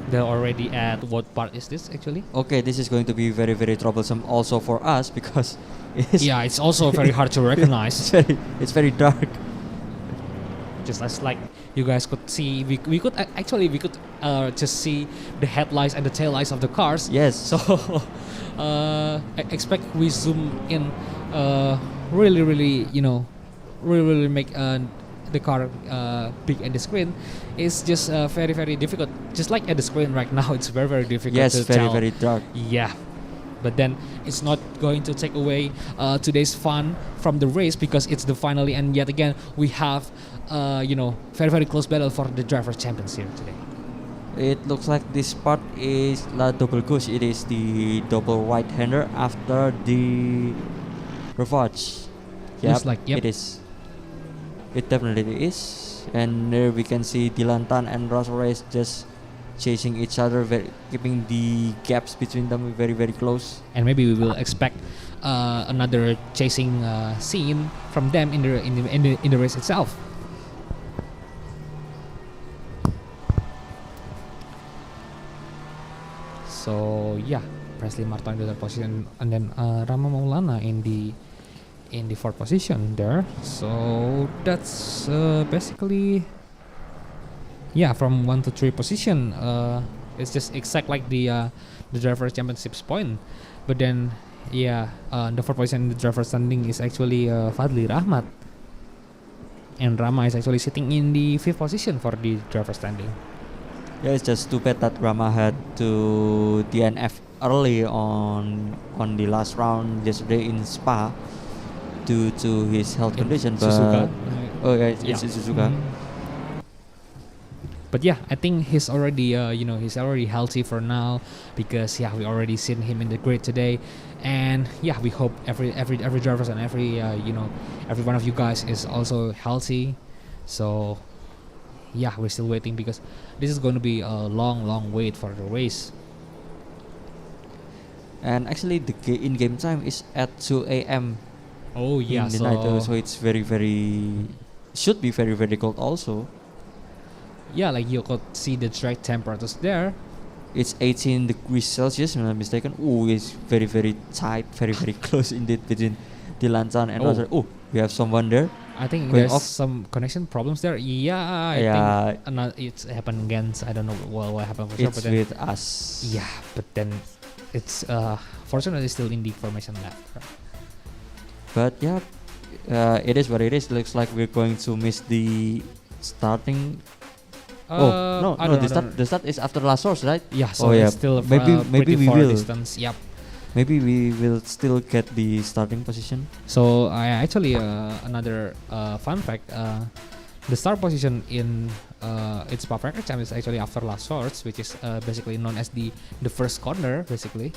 they're already at what part is this actually? Okay, this is going to be very very troublesome also for us because it's also very hard to recognize. It's very dark. Just as like you guys could see, we could just see the headlights and the taillights of the cars. Yes. So I expect we zoom in, really make the car big at the screen. It's just very very difficult. Just like at the screen right now, it's very very difficult. Yes, to very tell. very dark. Yeah. But then it's not going to take away today's fun from the race because it's the finale, and yet again we have very very close battle for the driver champions here today. It looks like this part is la double gauche. It is the double right-hander after the reverse. Yep. It is. It definitely is. And there we can see Dylan Tan and Russell Reyes just chasing each other, keeping the gaps between them very very close. And maybe we will expect another chasing scene from them in the race itself. So yeah, Presley Martin in the third position, and then Rama Maulana in the fourth position there. So that's basically from 1 to 3 position. It's just exact like the drivers championships point. But then the fourth position in the driver standing is actually Fadli Rahmat, and Rama is actually sitting in the fifth position for the driver standing. Yeah, it's just too bad that Rama had to DNF early on the last round yesterday in Spa due to his health condition. Suzuka. It's Suzuka. But yeah, I think he's already he's already healthy for now because we already seen him in the grid today, and we hope every drivers and every one of you guys is also healthy. So we're still waiting because this is going to be a long wait for the race. And actually the in-game time is at 2 a.m. Oh yeah, in the night, so it's very should be very very cold also. Yeah, like you could see the track temperatures there. It's 18 degrees Celsius, if I'm not mistaken. Oh, it's very very tight, very very close indeed between Dylan Tan and Russell. Oh, we have someone there. I think going there's off. Some connection problems there. I think it's happened again. I don't know what happened for sure. It's But then, with us. Yeah, but then it's fortunately still in the formation lap. But it is what it is. Looks like we're going to miss the starting. The start is after last source, right? Yeah, so it's still maybe we will. Distance. Yep. Maybe we will still get the starting position. So I actually another fun fact. The start position in its Spa-Francorchamps is actually after last source, which is basically known as the first corner basically.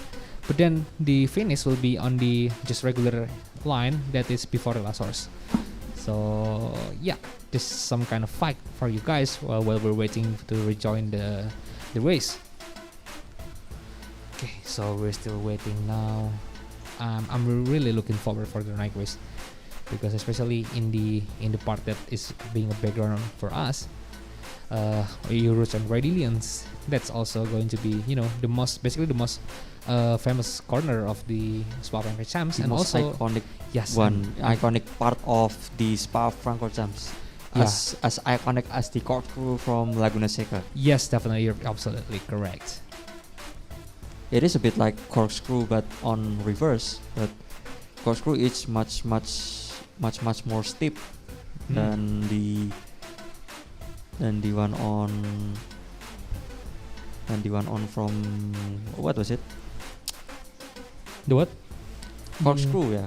But then the finish will be on the just regular line that is before the last source. So just some kind of fight for you guys while we're waiting to rejoin the race. Okay, so we're still waiting now. I'm really looking forward for the night race because especially in the part that is being a background for us, Euros and Radiance. That's also going to be the most famous corner of the Spa-Francorchamps, and most also iconic iconic part of the Spa-Francorchamps. As iconic as the corkscrew from Laguna Seca. Yes, definitely, you're absolutely correct. It is a bit like corkscrew but on reverse, but corkscrew is much more steep than the one on from what was it? The what? Corkscrew,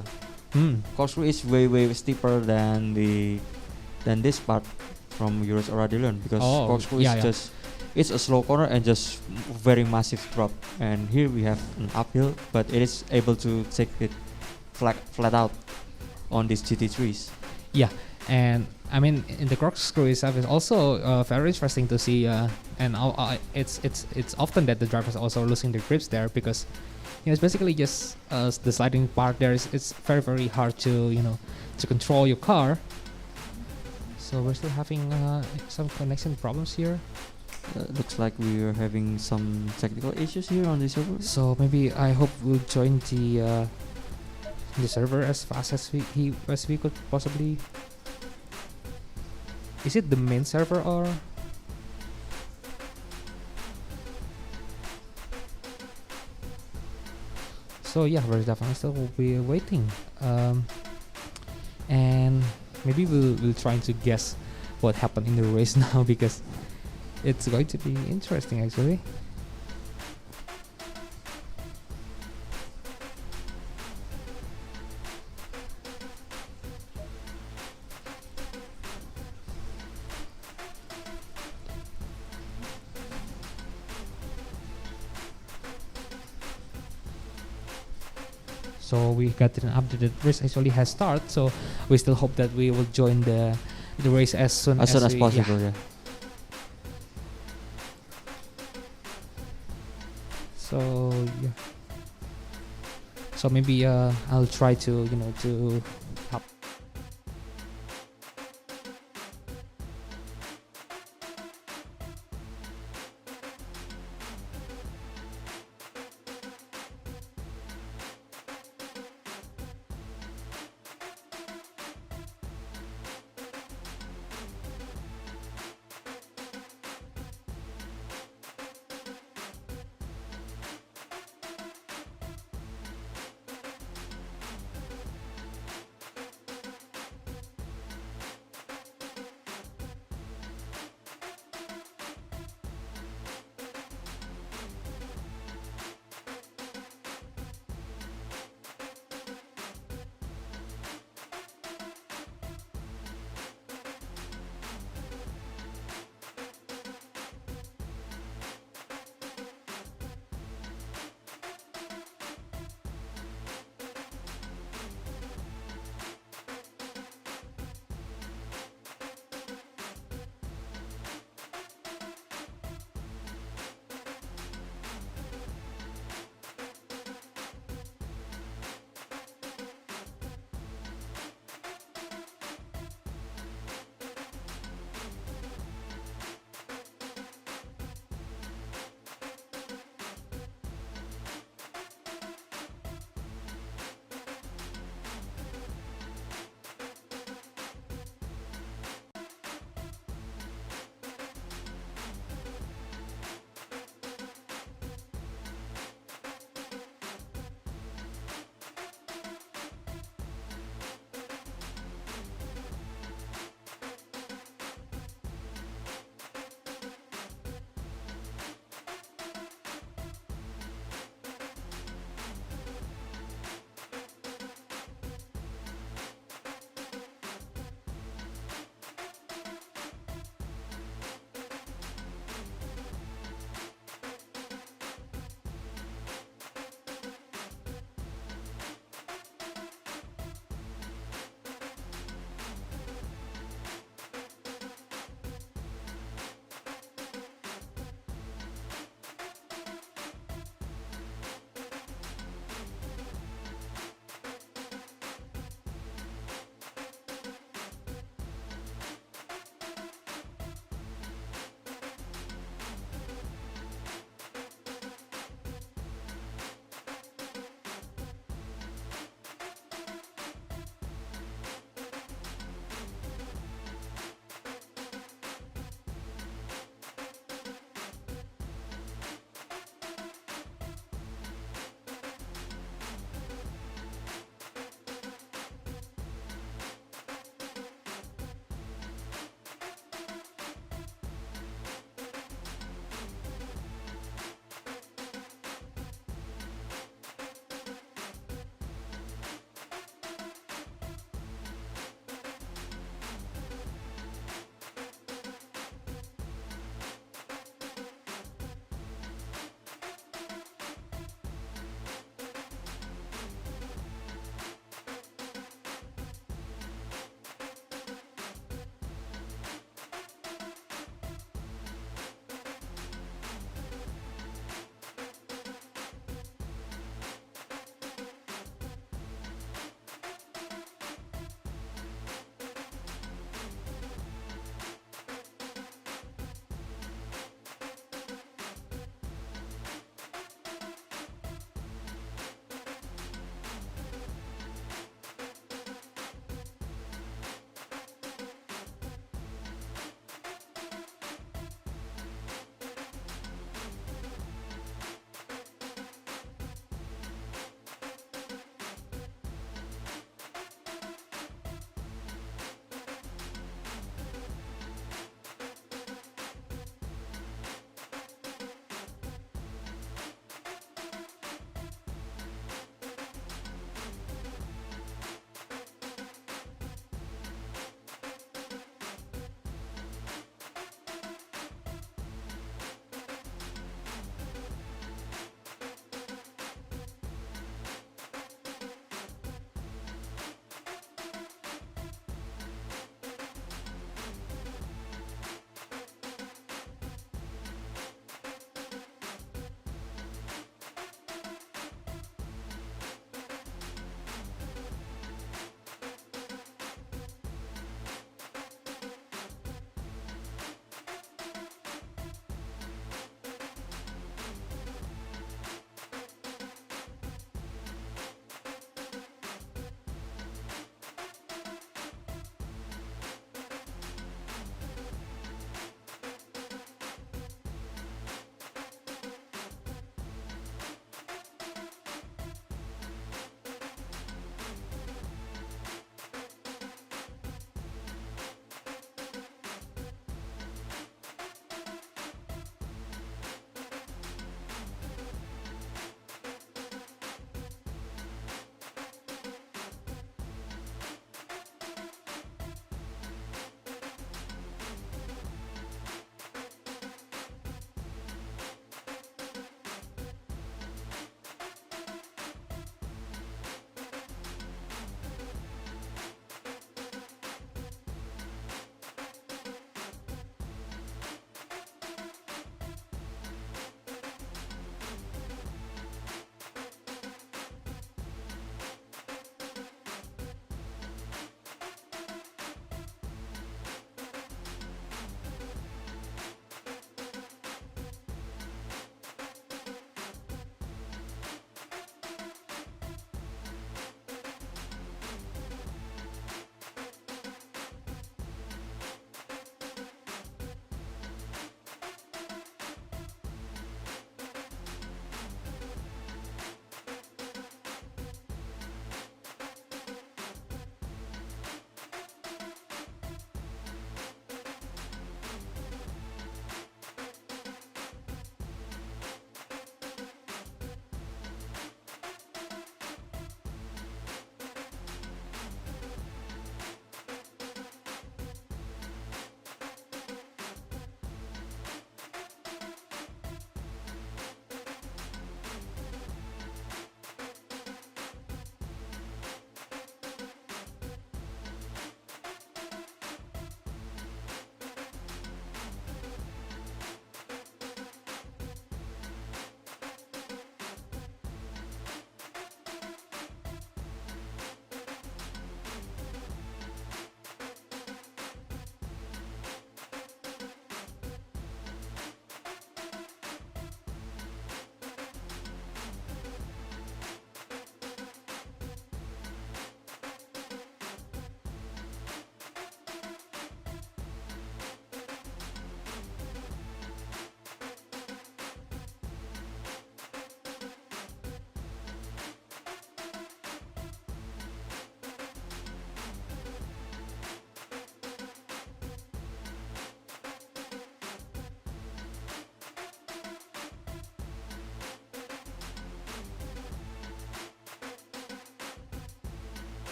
Corkscrew is way steeper than this part from Euros or Radillion because corkscrew is just it's a slow corner and just very massive drop, and here we have an uphill, but it is able to take it flat out on these GT3s. Yeah, And I mean, in the corkscrew itself is also very interesting to see, and it's often that the drivers are also losing their grips there, because it's basically just the sliding part there. It's very hard to to control your car. So we're still having some connection problems here. Looks like we are having some technical issues here on the server. So maybe I hope we'll join the server as fast as we could possibly. Is it the main server or? So yeah, we're definitely still will be waiting, and maybe we'll try to guess what happened in the race now, because it's going to be interesting actually. So we got an update that race actually has started. So we still hope that we will join the race as soon as possible. Yeah. So yeah. So maybe I'll try to to help.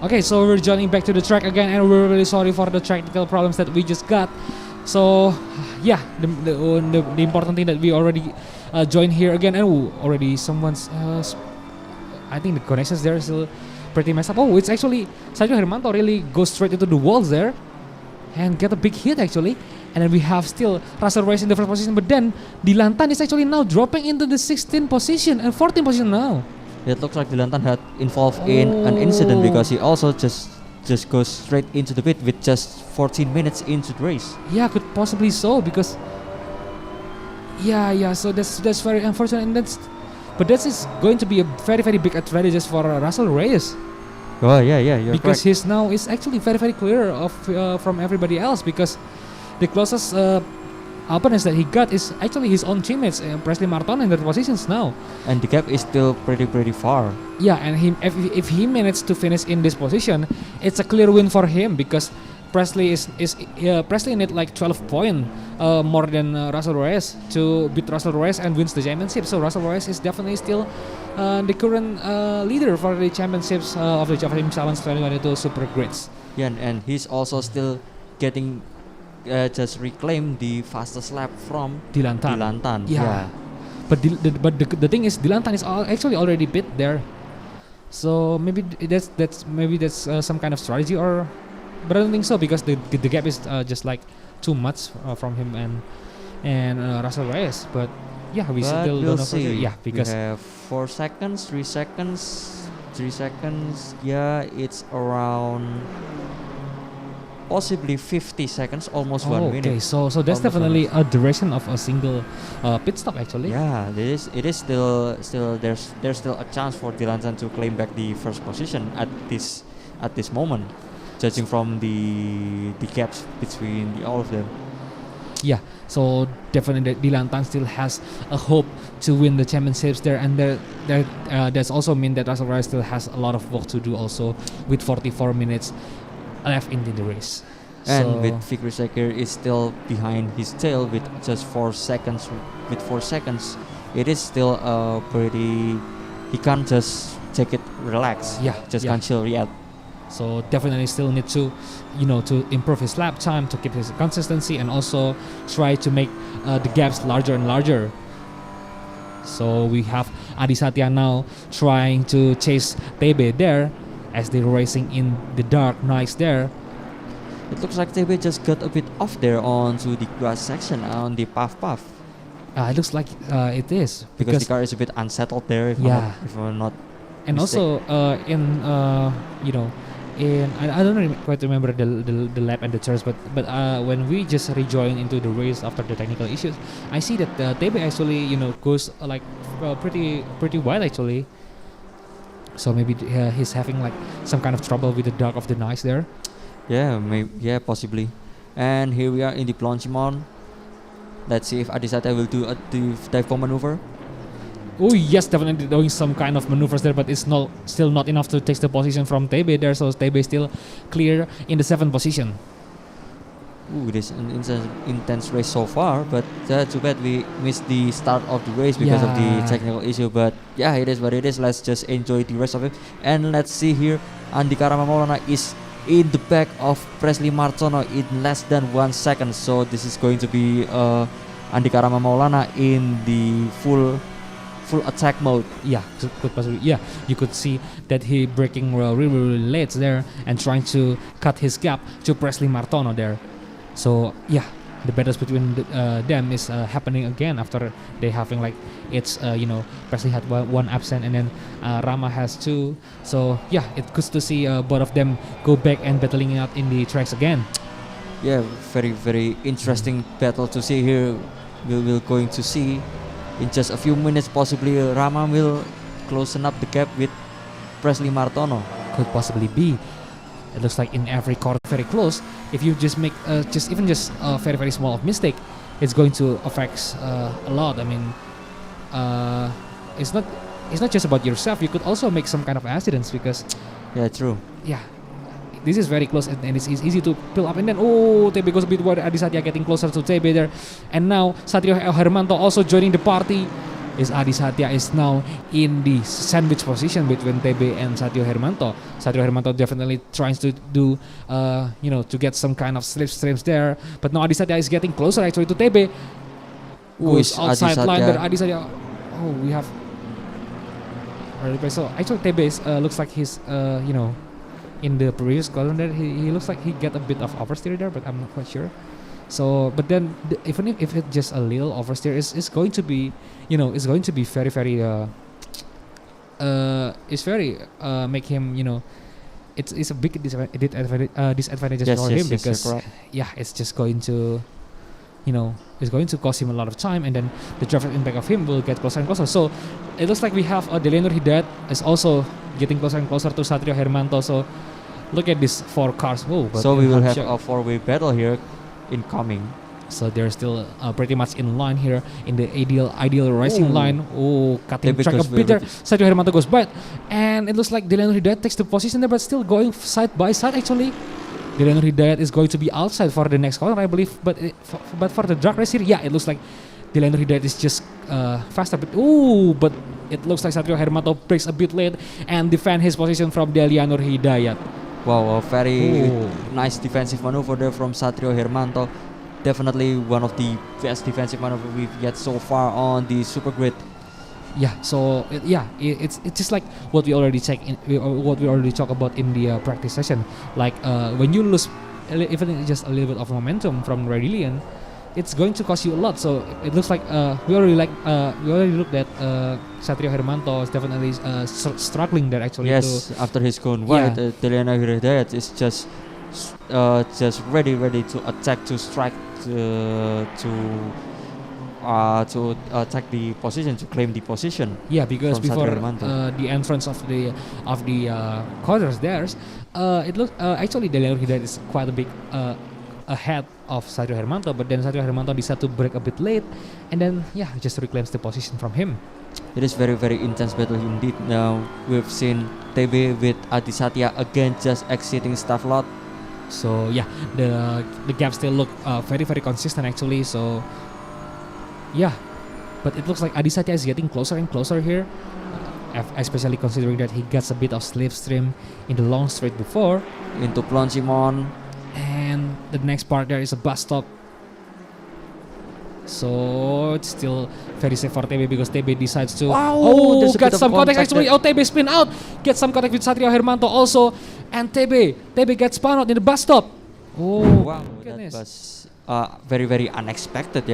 Okay, so we're joining back to the track again, and we're really sorry for the technical problems that we just got. So, yeah, the important thing that we already joined here again, and already someone's. I think the connections there is still pretty messed up. Oh, it's actually Satrio Hermanto really goes straight into the walls there, and get a big hit actually. And then we have still Russell Reyes in the first position, but then Dilantan is actually now dropping into the 16th position and 14th position now. It looks like Dilantan had involved in an incident because he also just goes straight into the pit with just 14 minutes into the race. Yeah, could possibly so because so that's very unfortunate, and but that is going to be a very big advantage for Russell Reyes. Oh yeah, because correct. he's now is actually very clear of from everybody else, because the closest opponents that he got is actually his own teammates, Presley Marton in their positions now. And the gap is still pretty far. Yeah, and if he managed to finish in this position, it's a clear win for him, because Presley Presley need like 12 points more than Russell Reyes to beat Russell Reyes and wins the championship. So Russell Reyes is definitely still the current leader for the championships of the Java Team Challenge 2022 Super Grids. Yeah, and he's also still getting just reclaim the fastest lap from Dilantan. Yeah. But the thing is, Dilantan is actually already beat there. So maybe that's some kind of strategy, or but I don't think so, because the gap is just like too much from him and Russell Reyes. But yeah, we still don't know for sure. Yeah, because we have 4 seconds, 3 seconds, 3 seconds. Yeah, it's around possibly 50 seconds, almost 1 minute. Okay, so that's definitely a duration of a single pit stop actually. Yeah, it is still there's still a chance for Dilantan to claim back the first position at this moment, judging from the gaps between all of them. Yeah, so definitely Dilantan still has a hope to win the championships there, and that's also mean that Russell Reyes still has a lot of work to do also, with 44 minutes left in the race. And so with Fikri Sekir is still behind his tail with just 4 seconds. With 4 seconds, it is still pretty. He can't just take it relax. Yeah, can't chill yet. So definitely still need to, to improve his lap time, to keep his consistency, and also try to make the gaps larger and larger. So we have Adi Satya now trying to chase TB there, as they're racing in the dark nights there. It looks like TB just got a bit off there onto the grass section on the path. It looks like it is, because the car is a bit unsettled there. If I'm not and mistaken. Also I don't quite remember the lap and the turns, but when we just rejoin into the race after the technical issues, I see that TB actually goes like pretty wide actually. So maybe he's having like some kind of trouble with the dark of the nights there. Yeah, possibly. And here we are in the Plongimon. Let's see if Adisata will do a dive bomb maneuver. Oh yes, definitely doing some kind of maneuvers there, but it's still not enough to take the position from TB there. So TB still clear in the 7th position. Ooh, it is an intense race so far, but too bad we missed the start of the race because of the technical issue. But yeah, it is what it is. Let's just enjoy the rest of it. And let's see here, Andika Ramamolana is in the back of Presley Martono in less than 1 second. So this is going to be Andika Ramamolana in the full attack mode. Yeah, could possibly. Yeah, you could see that he braking really late there and trying to cut his gap to Presley Martono there. So yeah, the battles between them is happening again after they having like Presley had one absent and then Rama has 2. So yeah, it's good to see both of them go back and battling out in the tracks again. Yeah, very interesting battle to see here. We're going to see in just a few minutes, possibly Rama will closen up the gap with Presley Martono. Could possibly be. It looks like in every corner very close. If you just make even a very small mistake, it's going to affect a lot. I mean, it's not just about yourself. You could also make some kind of accidents because. Yeah, true. Yeah, this is very close and it's easy to pull up. And then TB goes a bit wide. Adi Satya getting closer to TB there, and now Satrio Hermanto also joining the party. is Adi Satya is now in the sandwich position between TB and Satrio Hermanto. Satrio Hermanto definitely tries to do, to get some kind of slipstreams there. But now Adi Satya is getting closer actually to TB. Who's outside line there? Adi Satya. Oh, we have. So actually TB is, looks like he's, in the previous column there, he looks like he get a bit of oversteer there, but I'm not quite sure. So, but then even if it's just a little oversteer, it's going to be, it's going to be very, very, it's very make him, it's a big disadvantage for him because it's just going to, it's going to cost him a lot of time, and then the driver impact of him will get closer and closer. So it looks like we have Delianur Hidayat is also getting closer and closer to Satrio Hermanto. So look at these 4 cars. Whoa, so we will have a 4-way battle here incoming. So they're still pretty much in line here in the ideal racing line. Oh, cutting track a bit there. Satrio Hermanto goes by, and it looks like Delianur Hidayat takes the position there, but still going side by side actually. Delianur Hidayat is going to be outside for the next corner, I believe. But for the drag race here, it looks like Delianur Hidayat is just faster. But it looks like Satrio Hermanto breaks a bit late and defend his position from Delianur Hidayat. Wow, a very nice defensive maneuver there from Satrio Hermanto. Definitely one of the best defensive maneuver we've yet so far on the Super Grid. So it's just like what we already talked about in the practice session. Like when you lose even just a little bit of momentum from Redilian, it's going to cost you a lot. So it looks like we already looked at Satrio Hermanto is definitely struggling there actually. Yes, after his gone wide, Delianur Hidayat is just ready to attack, to strike, to attack the position, to claim the position. Because before the entrance of the corners there's it looks actually Delianur Hidayat is quite a bit ahead of Satrio Hermanto, but then Satrio Hermanto decided to break a bit late, and then just reclaims the position from him. It is very, very intense battle indeed. Now we've seen TB with Adi Satya again just exiting staff lot. So the gap still look very, very consistent actually. So but it looks like Adi Satya is getting closer and closer here, especially considering that he gets a bit of slipstream in the long straight before into Plonchimon, and the next part there is a bus stop. So it's still very safe for TB because TB decides to get some contact actually. TB spin out, get some contact with Satrio Hermanto also, and TB gets spun out in the bus stop. Wow, that was very, very unexpected.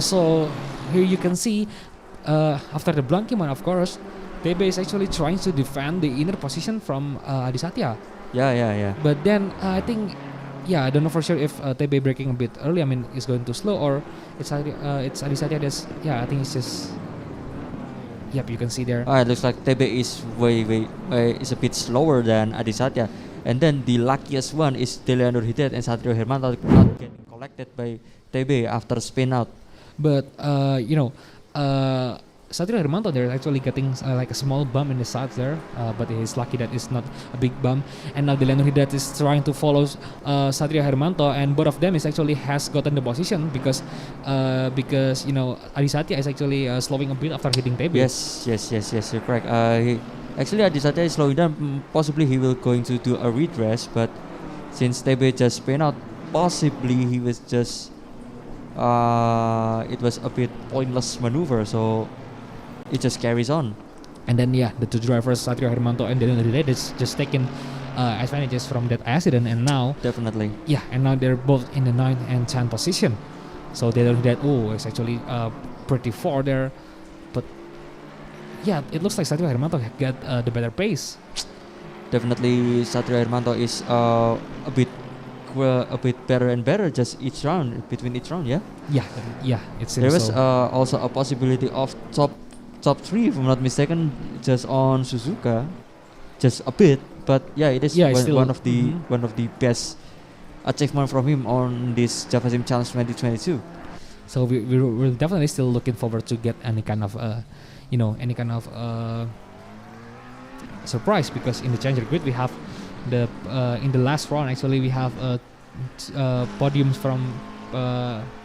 So here you can see after the Blankimon, of course, TB is actually trying to defend the inner position from Adi Satya. But then I think I don't know for sure if TB breaking a bit early, is going too slow, or it's Adi Satya that's I think it's just you can see there. It looks like TB is is a bit slower than Adi Satya, and then the luckiest one is Delianur Hidayat and Satrio Hermanto not getting collected by TB after spin out. But Satrio Hermanto there is actually getting like a small bump in the sides there, but he's lucky that it's not a big bump. And now Delianur Hidayat is trying to follow Satrio Hermanto, and both of them is actually has gotten the position because Adi Satya is actually slowing a bit after hitting TB. Yes, you're correct. Actually Adi Satya is slowing down. Possibly he will going to do a redress, but since TB just spin out, possibly he was just it was a bit pointless maneuver. So it just carries on. And then the two drivers, Satrio Hermanto and Delianur Hidayat, is just taking advantages from that accident, and now and now they're both in the 9th and 10th position. So Delianur Hidayat is actually pretty far there, but it looks like Satrio Hermanto got the better pace. Definitely Satrio Hermanto is a bit better and better just between each round. It seems there was so. Also a possibility of top 3 if I'm not mistaken, just on Suzuka, just a bit, but it is one of the best achievement from him on this JVSC Challenge 2022. So we're definitely still looking forward to get any kind of surprise, because in the Challenger Grid we have the in the last round actually we have podiums from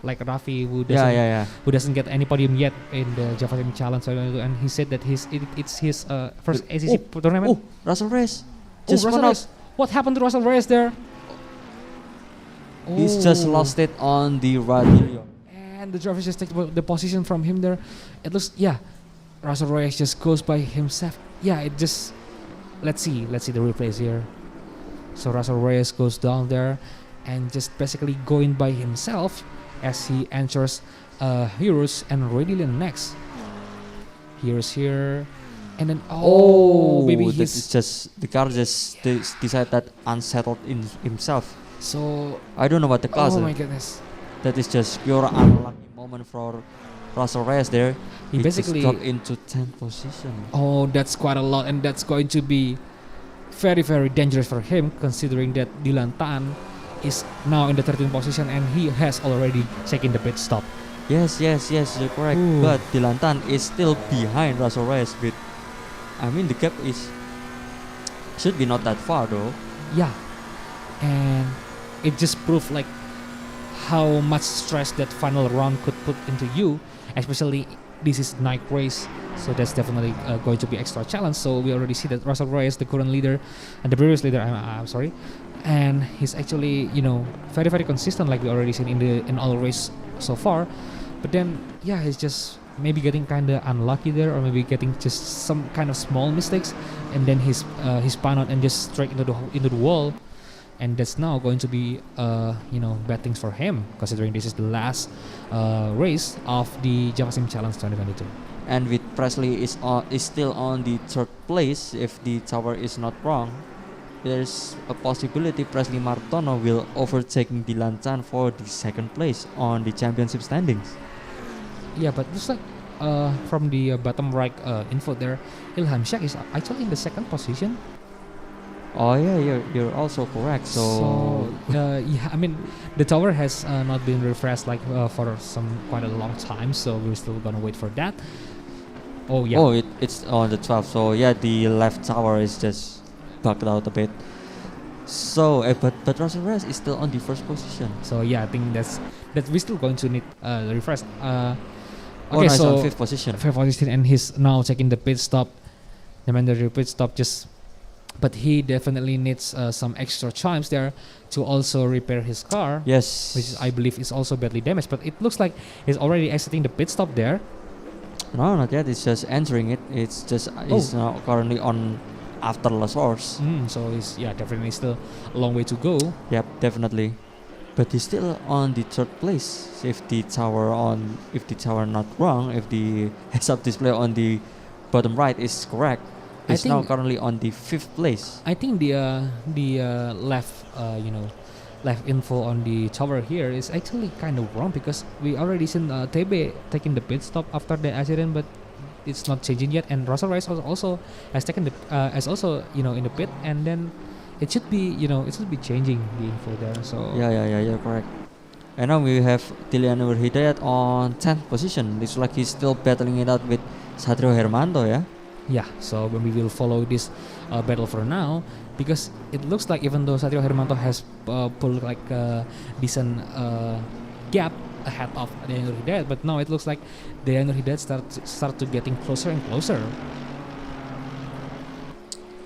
like Rafi who Yeah. who doesn't get any podium yet in the Java Sim Challenge, and he said that it's his first ACC tournament. Oh, Russell Reyes. Just Russell Reyes. What happened to Russell Reyes there? He's just lost it on the radio. And the driver just take the position from him there. It looks, Russell Reyes just goes by himself. Yeah, it just, let's see the replays here. So Russell Reyes goes down there and just basically going by himself as he enters Heroes and Radiant next. Heroes here, and then maybe it's just the car just decided that unsettled in himself. So I don't know what the cause. Oh my goodness. That is just pure unlucky moment for Russell Reyes there. He basically just got into 10th position. Oh, that's quite a lot, and that's going to be very, very dangerous for him, considering that Dylan Tan is now in the 13th position and he has already taken the pit stop. Yes, you're correct. Ooh. But Dylan Tan is still behind Russell Reyes with, the gap should be not that far though. Yeah, and it just proved like how much stress that final round could put into you, especially this is night race, so that's definitely going to be extra challenge. So we already see that Russell Reyes, the current leader and the previous leader, I'm sorry, and he's actually very, very consistent, like we already seen in all race so far. But then he's just maybe getting kind of unlucky there, or maybe getting just some kind of small mistakes, and then he's spun out and just straight into the wall. And that's now going to be bad things for him, considering this is the last race of the Java Sim Challenge 2022. And with Presley is still on the 3rd place, if the tower is not wrong, there's a possibility Presley Martono will overtake Dylan Tan for the 2nd place on the championship standings. Yeah, but looks like from the bottom right info there, Ilham Shak is actually in the 2nd position. Oh yeah, you're also correct. So the tower has not been refreshed for quite a long time, so we're still gonna wait for that. Oh yeah. Oh, it's on the 12th. So yeah, the left tower is just bugged out a bit. So but Russell Reyes is still on the 1st position. So yeah, I think that we're still going to need the refresh. Okay, so on 5th position. 5th position, and he's now taking the pit stop. The mandatory pit stop but he definitely needs some extra times there to also repair his car. Yes. Which I believe is also badly damaged. But it looks like he's already exiting the pit stop there. No, not yet. It's just entering it. It's just he's now currently on after La Source. So he's definitely still a long way to go. Yep, definitely. But he's still on the 3rd place. If the tower not wrong, if the heads-up display on the bottom right is correct, he's now currently on the 5th place. I think the left left info on the tower here is actually kind of wrong, because we already seen TB taking the pit stop after the accident, but it's not changing yet. And Russell Reyes also has taken the in the pit, and then it should be changing the info there. So yeah, you're correct. And now we have Tilianur Hidayat on 10th position. Looks like he's still battling it out with Satrio Hermanto, yeah. Yeah, so we will follow this battle for now, because it looks like even though Satrio Hermanto has pulled like a decent gap ahead of Tilianur Hidayat, but now it looks like Tilianur Hidayat start to getting closer and closer.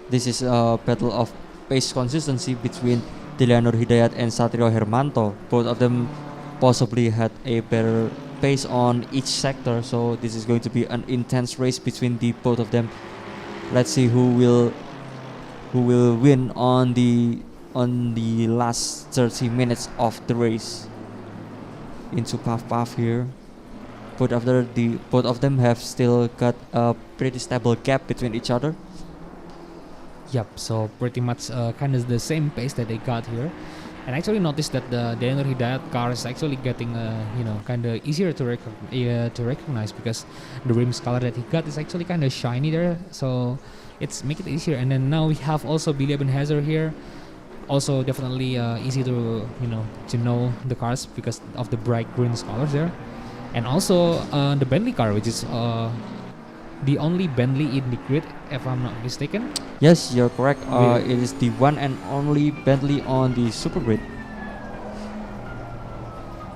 This is a battle of pace consistency between Tilianur Hidayat and Satrio Hermanto. Both of them possibly had a better pace on each sector, so this is going to be an intense race between the both of them. Let's see who will win on the last 30 minutes of the race. Into puff here. Both of them have still got a pretty stable gap between each other. Yep, so pretty much kind of the same pace that they got here. And I actually noticed that the Tilianur Hidayat car is actually getting kind of easier to recognize, because the rims color that he got is actually kind of shiny there, so it's make it easier. And then now we have also Billy Ebenhazer here, also definitely easy to know the cars because of the bright green colors there. And also the Bentley car, which is the only Bentley in the grid, if I'm not mistaken. Yes, you're correct. It is the one and only Bentley on the Super Grid.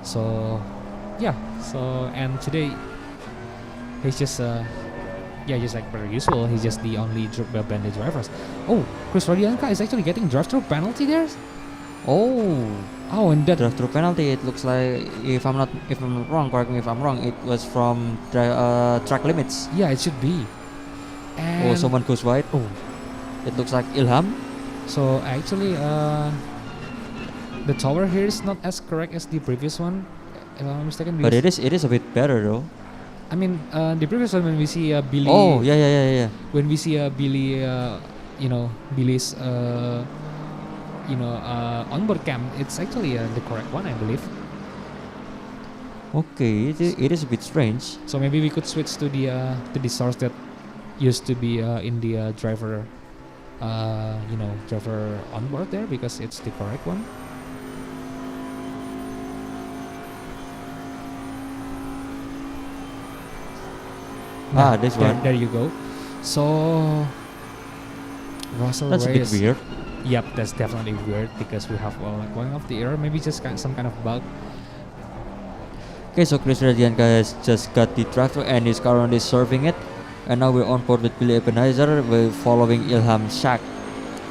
So yeah, so and today he's just just like per usual, he's just the only bandit drivers. Oh, Chris Rodianka is actually getting drive-through penalty there. And that drive-through penalty. It looks like, if I'm not wrong, correct me if I'm wrong, it was from track limits. Yeah, it should be. And someone goes wide. It looks like Ilham. So actually, the tower here is not as correct as the previous one, if I'm not mistaken. But it is a bit better though. I mean, the previous one, when we see Billy. Oh yeah. When we see Billy, Billy's onboard cam, it's actually the correct one, I believe. Okay, it is a bit strange. So maybe we could switch to the source that used to be in the driver onboard there, because it's the correct one. This one. There you go. So Russell That's Reyes. a bit weird. Yep, that's definitely weird, because we have going off the air, maybe just some kind of bug. Okay, so Chris Radianka has just got the drive-thru and is currently serving it. And now we're on board with Billy Ebenezer, we're following Ilham Shak.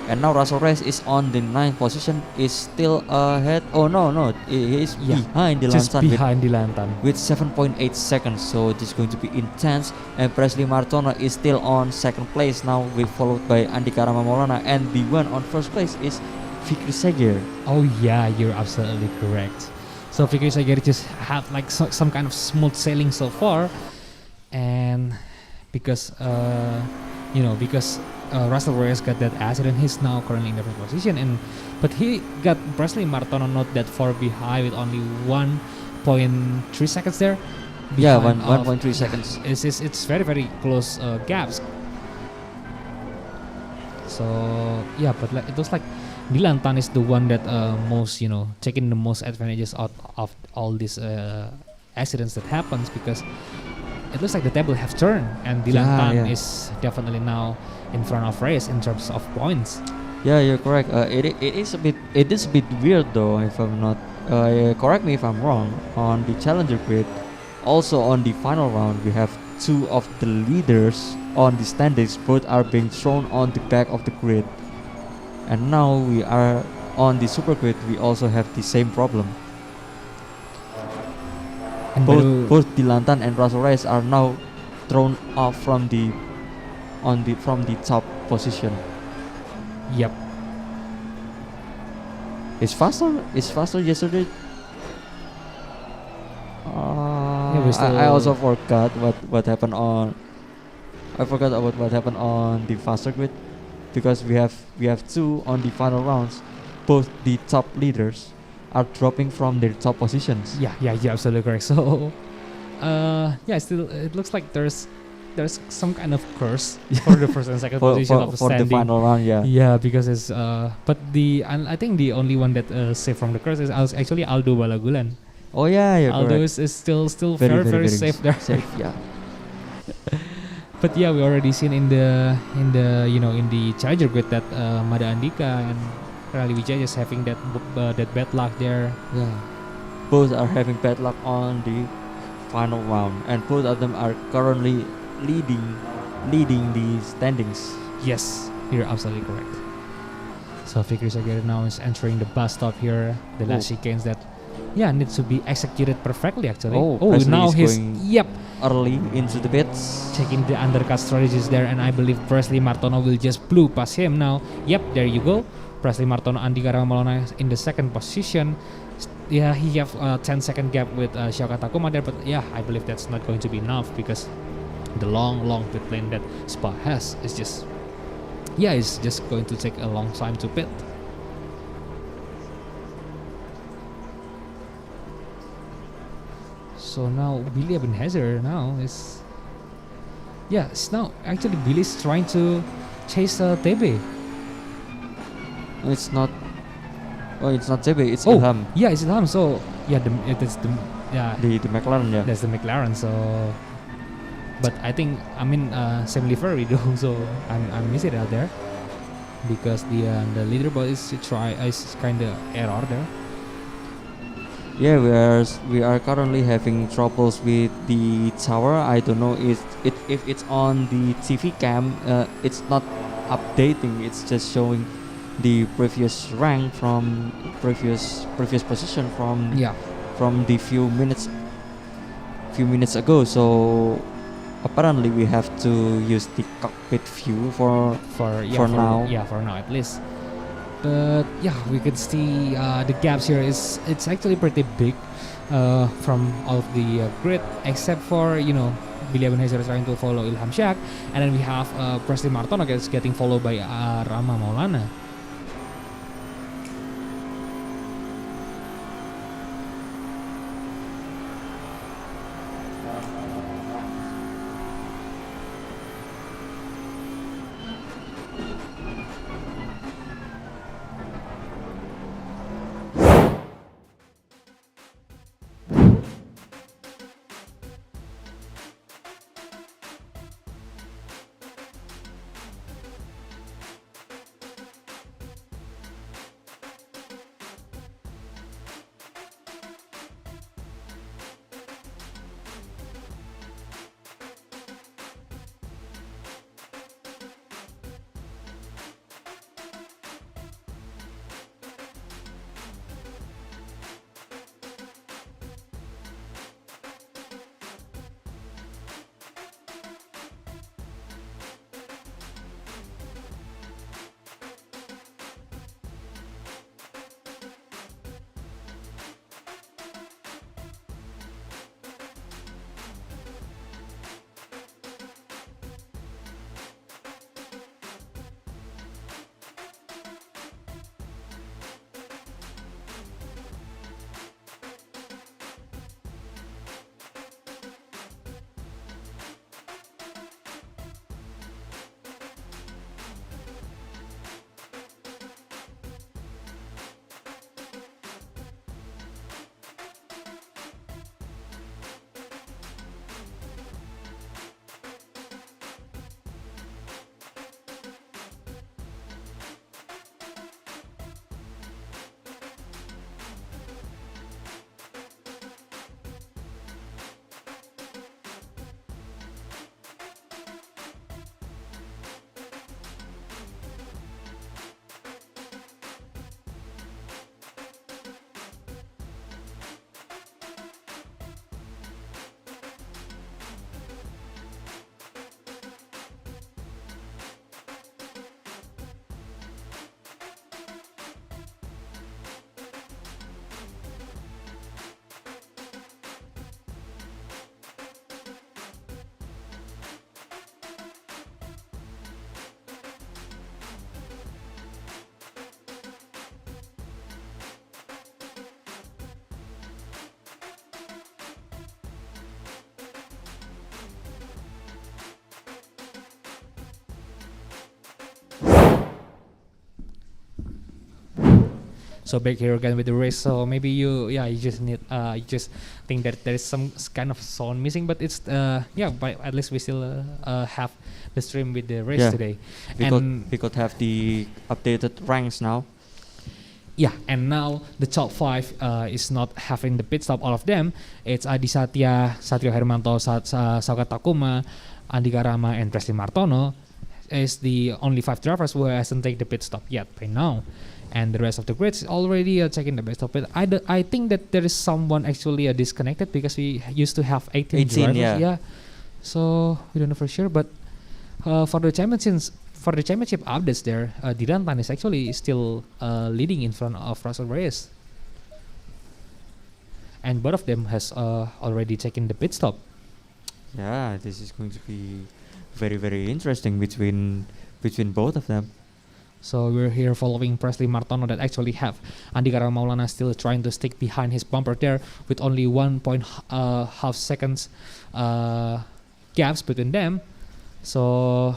And now Russell Reyes is on the 9th position, is still ahead. Oh no, he is behind the just Lantan. behind the Lantan. With 7.8 seconds, so this is going to be intense. And Presley Martono is still on 2nd place now, followed by Andika Ramamolana, and the one on 1st place is Fikri Seger. Oh yeah, you're absolutely correct. So Fikri Seger just have like some kind of smooth sailing so far, and because Russell Reyes got that accident, he's now currently in the first position, but he got Presley Martono not that far behind with only 1.3 seconds there. Yeah, 1.3 seconds. It's very, very close gaps. So yeah, but it looks like Dilantan is the one that most taking the most advantages out of all these accidents that happens, because it looks like the table have turned, and Dilantan is definitely now in front of Reyes in terms of points. Yeah, you're correct. It is a bit weird though, if I'm not. Correct me if I'm wrong. On the challenger grid, also on the final round, we have two of the leaders on the standings. Both are being thrown on the back of the grid, and now we are on the super grid. We also have the same problem. And both Dilantan and Russell Reyes are now thrown off from the top position. Yep. Is faster yesterday? I also forgot what happened on. I forgot about what happened on the faster grid, because we have two on the final rounds. Both the top leaders are dropping from their top positions. Yeah, you're absolutely correct. So, still it looks like there's some kind of curse for the first and second position of for standing. the final round. Yeah, because it's but I think the only one that saved from the curse is actually Aldo Balagulan. Oh yeah, you're Aldo correct. is still very safe there. Safe, yeah. But yeah, we already seen in the challenger grid that Mada Andika and Rally Vijay just having that bad luck there. Yeah, both are having bad luck on the final round, and both of them are currently leading the standings. Yes, you're absolutely correct. So Fikri Seger now is entering the bus stop here. The last chicanes that needs to be executed perfectly actually. Now he's early into the pits, checking the undercut strategies there, and I believe Presley Martono will just blew past him now. Yep, there you go. Presley Martono, Andika Ramalona in the second position. Yeah, he have a 10-second gap with Shaukat Takuma there, but I believe that's not going to be enough, because the long pit lane that Spa has is just it's just going to take a long time to pit. So now Billy Ebenezer now is now actually Billy's trying to chase TB. It's not TB, it's Ilham. Yeah, it's Ilham. So it's the McLaren. Yeah, that's the McLaren. So, but I think same livery though. So I miss it out there, because the leaderboard is kind of error there. Yeah, we are currently having troubles with the tower. I don't know if it's on the TV cam. It's not updating. It's just showing the previous rank from previous position from the few minutes ago. So apparently we have to use the cockpit view for now. Yeah, for now at least. But yeah, we could see the gaps here it's actually pretty big from all of the grid, except for Billy Ebenezer is trying to follow Ilham Shak, and then we have Presley Martono getting followed by Rama Maulana. So back here again with the race. So maybe you just need you just think that there is some kind of sound missing, but it's but at least we still have the stream with the race today. We could have the updated ranks now. Yeah, and now the top 5 is not having the pit stop, all of them. It's Adi Satya, Satrio Hermanto, Saukat Takuma, Andika Rama, and Presley Martono is the only 5 drivers who hasn't taken the pit stop yet by now. And the rest of the grids already checking the best of it. I think that there is someone actually disconnected because we used to have 18 drivers. Yeah. So we don't know for sure, but for the championship updates there, Dirantan is actually still leading in front of Russell Reyes, and both of them has already taken the pit stop. Yeah, this is going to be very, very interesting between both of them. So we're here following Presley Martono that actually have Andika Maulana still trying to stick behind his bumper there with only 1.5 seconds gaps between them. So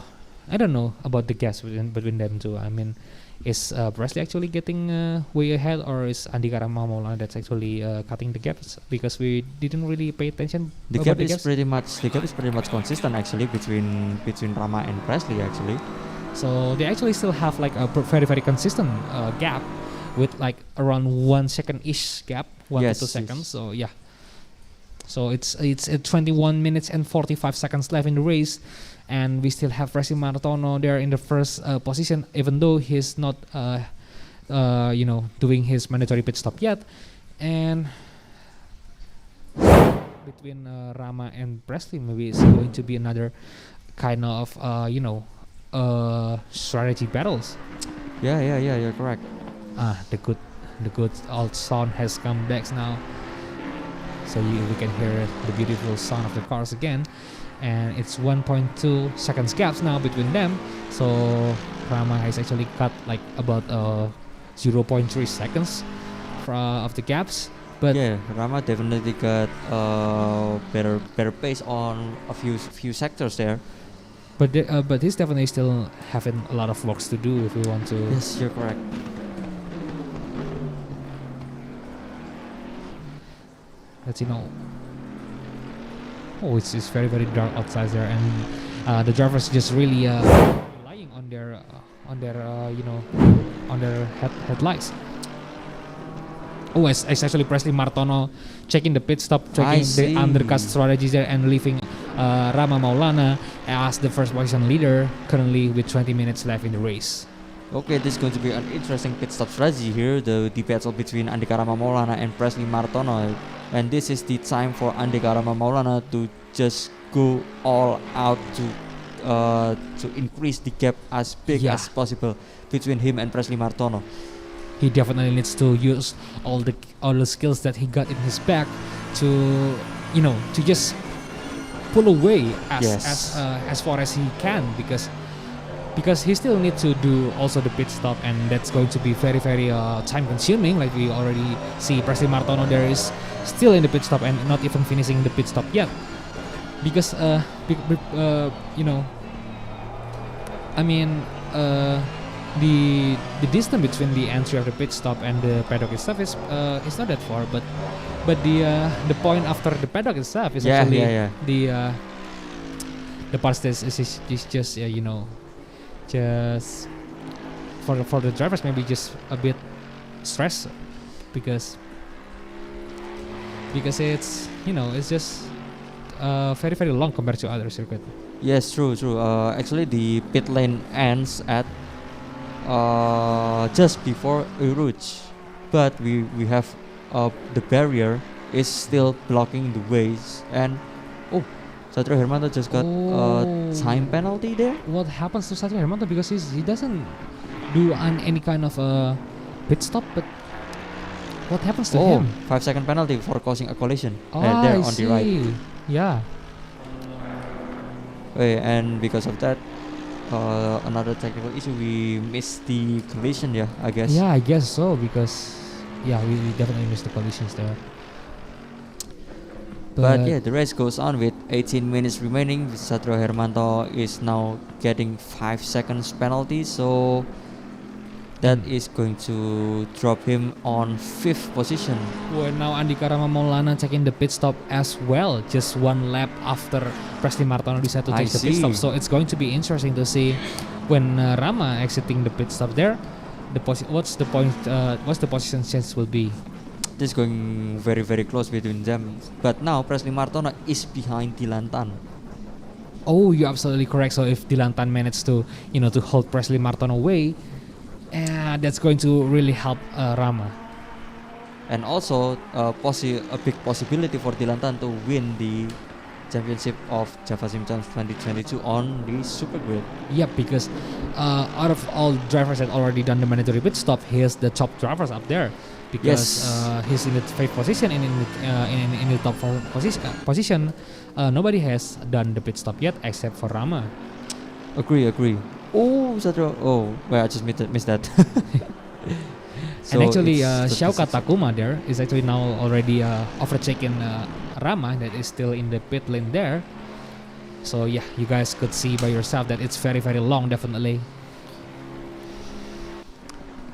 I don't know about the gaps between them two. I mean, is Presley actually getting way ahead, or is Andika Maulana that's actually cutting the gaps? Because we didn't really pay attention. The gap is pretty much consistent actually between Rama and Presley actually. So they actually still have like a very, very consistent gap with like around 1 second ish gap 1 Yes, to 2 seconds. yes. So yeah. So it's 21 minutes and 45 seconds left in the race, and we still have Presley Martono there in the first position, even though he's not doing his mandatory pit stop yet. And between Rama and Presley, maybe it's going to be another kind of strategy battles. Yeah, you're correct. The good old sound has come back now, so we can hear the beautiful sound of the cars again. And it's 1.2 seconds gaps now between them, so Rama has actually cut like about 0.3 seconds of the gaps. But yeah, Rama definitely got better pace on a few sectors there. But he's definitely still having a lot of works to do if we want to. Yes, you're correct. Let's it's very very dark outside there, and the drivers just really relying on their headlights. Oh, it's actually Presley Martono checking the pit stop, checking the undercut strategies there, and leaving Rama Maulana as the first position leader currently with 20 minutes left in the race. Okay, this is going to be an interesting pit stop strategy here. The battle between Andika Rama Maulana and Presley Martono, and this is the time for Andika Rama Maulana to just go all out to increase the gap as big as possible between him and Presley Martono. He definitely needs to use all the skills that he got in his back to just pull away as far as he can, because he still needs to do also the pit stop, and that's going to be very very time consuming. Like we already see Presley Martono there is still in the pit stop and not even finishing the pit stop yet, because the distance between the entry of the pit stop and the paddock itself is not that far, but the point after the paddock itself is the part that is just just for the drivers maybe just a bit stress, because it's it's just very very long compared to other circuit. Yes, true. Actually, the pit lane ends at just before Uruj, but we have the barrier is still blocking the ways, and Satrio Hermanto just got a time penalty there. What happens to Satrio Hermanto, because he doesn't do any kind of pit stop, but what happens to him? 5-second penalty for causing a collision there I on see. the right. Yeah. And because of that, another technical issue, we missed the collision, I guess. Yeah, I guess so, because we definitely missed the collisions there. But the race goes on with 18 minutes remaining. Satrio Hermanto is now getting 5 seconds penalty, so that is going to drop him on 5th position. Well, now Andika Rama Maulana checking the pit stop as well, just one lap after Presley Martono decided to take the pit stop. So it's going to be interesting to see when Rama exiting the pit stop there, what's the position change will be. This is going very very close between them, but now Presley Martono is behind Dylan Tan. Oh, you're absolutely correct. So if Dylan Tan manages to to hold Presley Martono away, that's going to really help Rama. And also a big possibility for Dylan Tan to win the championship of JVSC 2022 on the Super Grid. Yeah, because out of all drivers that already done the mandatory pit stop, he is the top drivers up there, because he's in the 5th position, and in the top 4 position, nobody has done the pit stop yet except for Rama. Agree. Oh, Satrio. Oh, well, I just missed that. And actually, Shaukat Takuma there is actually now already overtaken Rama, that is still in the pit lane there. So yeah, you guys could see by yourself that it's very very long, definitely.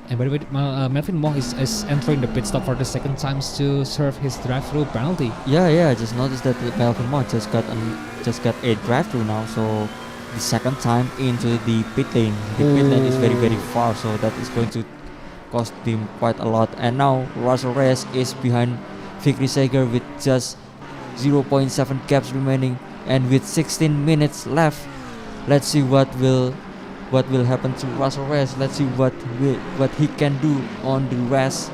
And by the way, Melvin Moh is entering the pit stop for the second time to serve his drive-through penalty. Yeah, I just noticed that Melvin Moh just got a drive-through now, so the second time into the pit lane. The pit lane is very very far, so that is going to cost him quite a lot. And now Russell Reyes is behind Fikri Seger with just 0.7 gaps remaining, and with 16 minutes left. Let's see what will happen to Russell Reyes. Let's see what he can do on the rest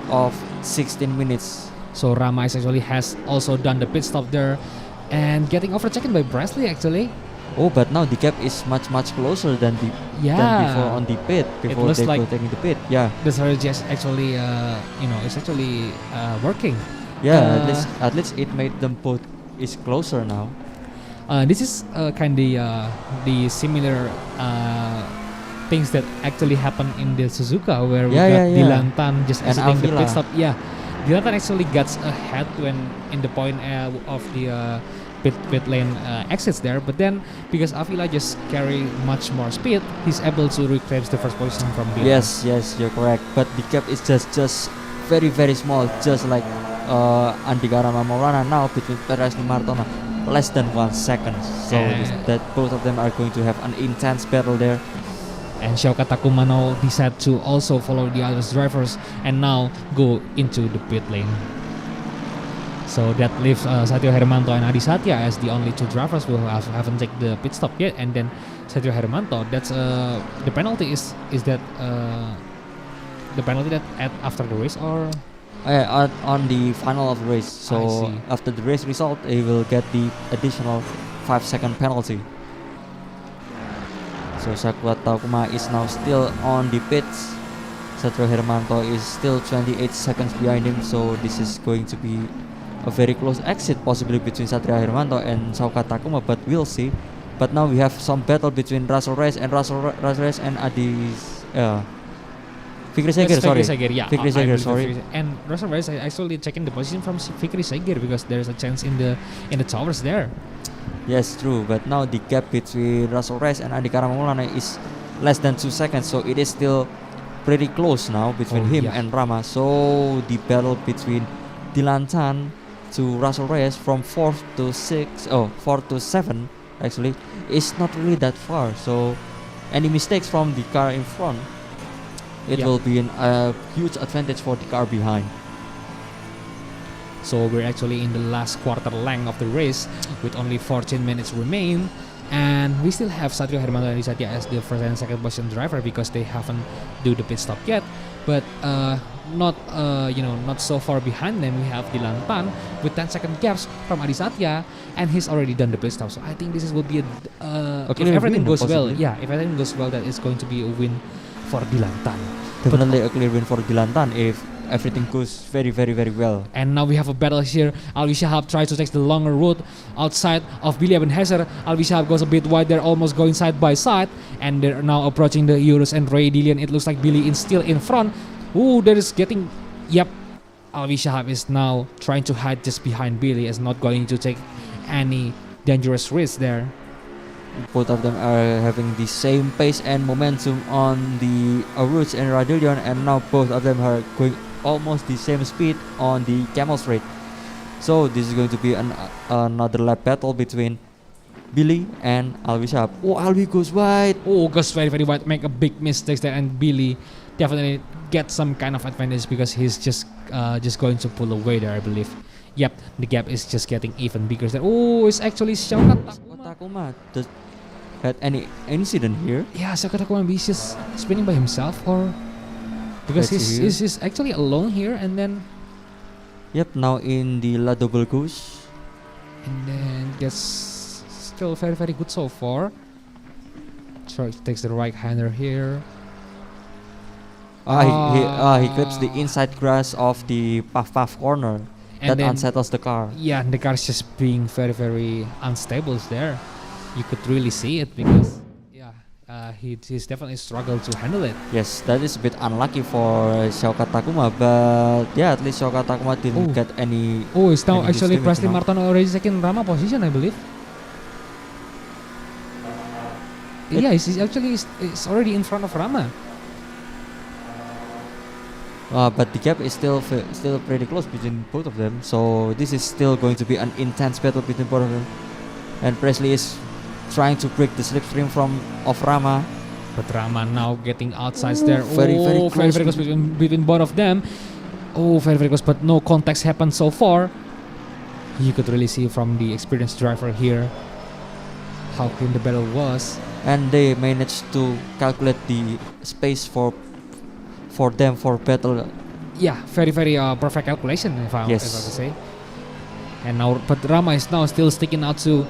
of 16 minutes. So Rama actually has also done the pit stop there and getting overtaken by Presley actually. Oh, but now the gap is much closer than before on the pit. Before they were taking the pit. Yeah. The strategy is actually it's actually working. Yeah, at least it made them both is closer now. This is kind of the similar things that actually happened in the Suzuka where we got Dylan Tan just exiting the pit stop. Yeah, Dylan Tan actually gets ahead when in the point of the pit lane exits there, but then because Avila just carry much more speed, he's able to reclaim the first position from Dylan. Yes, you're correct. But the gap is just very small, just like Andika Rama Maulana now between Perez and Martona, less than 1 second. So that both of them are going to have an intense battle there. And Shaukat Takuma now decide to also follow the other drivers and now go into the pit lane. So that leaves Satrio Hermanto and Adi Satya as the only two drivers who haven't taken the pit stop yet. And then Satrio Hermanto, that's the penalty is that the penalty that after the race or on the final of the race. So after the race result, he will get the additional 5-second penalty. So Shaukat Takuma is now still on the pits. Satrio Hermanto is still 28 seconds behind him. So this is going to be a very close exit possibly between Satrio Hermanto and Shaukat Takuma, but we'll see. But now we have some battle between Russell Reyes and Adis Fikri Seger, sorry. Fikri Seger, sorry. And Russell Reyes actually taking the position from Fikri Seger because there's a chance in the towers there. Yes, true. But now the gap between Russell Reyes and Andika Rama Maulana is less than 2 seconds, so it is still pretty close now between him and Rama. So the battle between Dylan Tan to Russell Reyes from 4th to 7 actually is not really that far. So any mistakes from the car in front, it will be a huge advantage for the car behind. So we're actually in the last quarter length of the race with only 14 minutes remain, and we still have Satrio Hermanto and Adi Satya as the first and second position driver because they haven't do the pit stop yet. But not so far behind them, we have Dylan Tan with 10-second gaps from Adi Satya, and he's already done the pit stop. So I think this will be if everything goes well, if everything goes well, that is going to be a win for Dylan Tan. Definitely a clear win for Dylan Tan if everything goes very well. And now we have a battle here. Alwi Shahab tries to take the longer route outside of Billy Ebenezer. Alwi Shahab goes a bit wide there, almost going side by side, and they're now approaching the Eurus and Ray Dillian. It looks like Billy is still in front. Ooh, there is getting... Yep, Alwi Shahab is now trying to hide just behind Billy, is not going to take any dangerous risk there. Both of them are having the same pace and momentum on the Aruj and Radillion, and now both of them are going almost the same speed on the Camel Straight. So this is going to be another lap battle between Billy and Alwi Shahab. Oh, Alwi goes wide. Oh, goes very wide, make a big mistake there, and Billy definitely gets some kind of advantage because he's just going to pull away there, I believe. Yep, the gap is just getting even bigger there. Oh, it's actually Shaukat Takuma. Had any incident here? Yeah, Shaukat Takuma is just spinning by himself, or because he's actually alone here, and then yep, now in the La Double Gauche, and then gets still very good so far. So he takes the right hander here. He clips the inside grass of the puff corner. And that unsettles the car. Yeah, and the car is just being very unstable there. You could really see it because he's definitely struggled to handle it. Yes, that is a bit unlucky for Shaukat Takuma, but yeah, at least Shaukat Takuma didn't get any. Oh, it's now actually Presley Martin already taking Rama position, I believe. Yeah, he's actually already in front of Rama. But the gap is still pretty close between both of them, so this is still going to be an intense battle between both of them. And Presley is trying to break the slipstream of Rama, But Rama now getting outsides there. Very close between both of them. Oh, very close, but no contacts happened so far. You could really see from the experienced driver here how clean the battle was. And they managed to calculate the space for them for battle. Yeah, very perfect calculation if I could say. And now, but Rama is now still sticking out to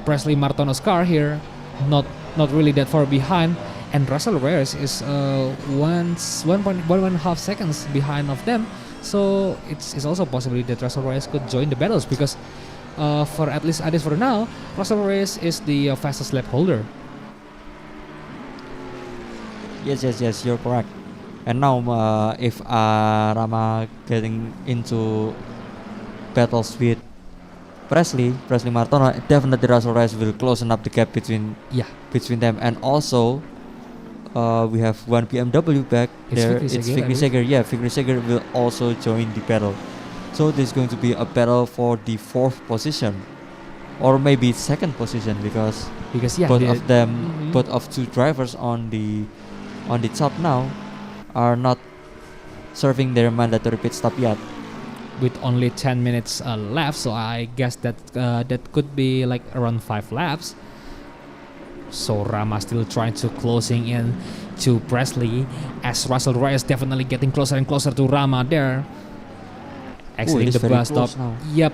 Presley Martono's car here, not really that far behind. And Russell Reyes is 1.5 seconds behind of them. So it's also possible that Russell Reyes could join the battles because for at least for now, Russell Reyes is the fastest lap holder. Yes, you're correct. And now, if Rama getting into battles with Presley Martono, definitely Russell Reyes will closing up the gap between them. And also, we have one BMW back there. It's Fikri Seger. Yeah, Fikri Seger will also join the battle. So there's going to be a battle for the 4th position, or maybe 2nd position because both of two drivers on the top now are not serving their mandatory pit stop yet. With only 10 minutes left, so I guess that could be like around 5 laps. So Rama still trying to closing in to Presley as Russell Reyes definitely getting closer and closer to Rama there. Exiting the bus stop. Yep,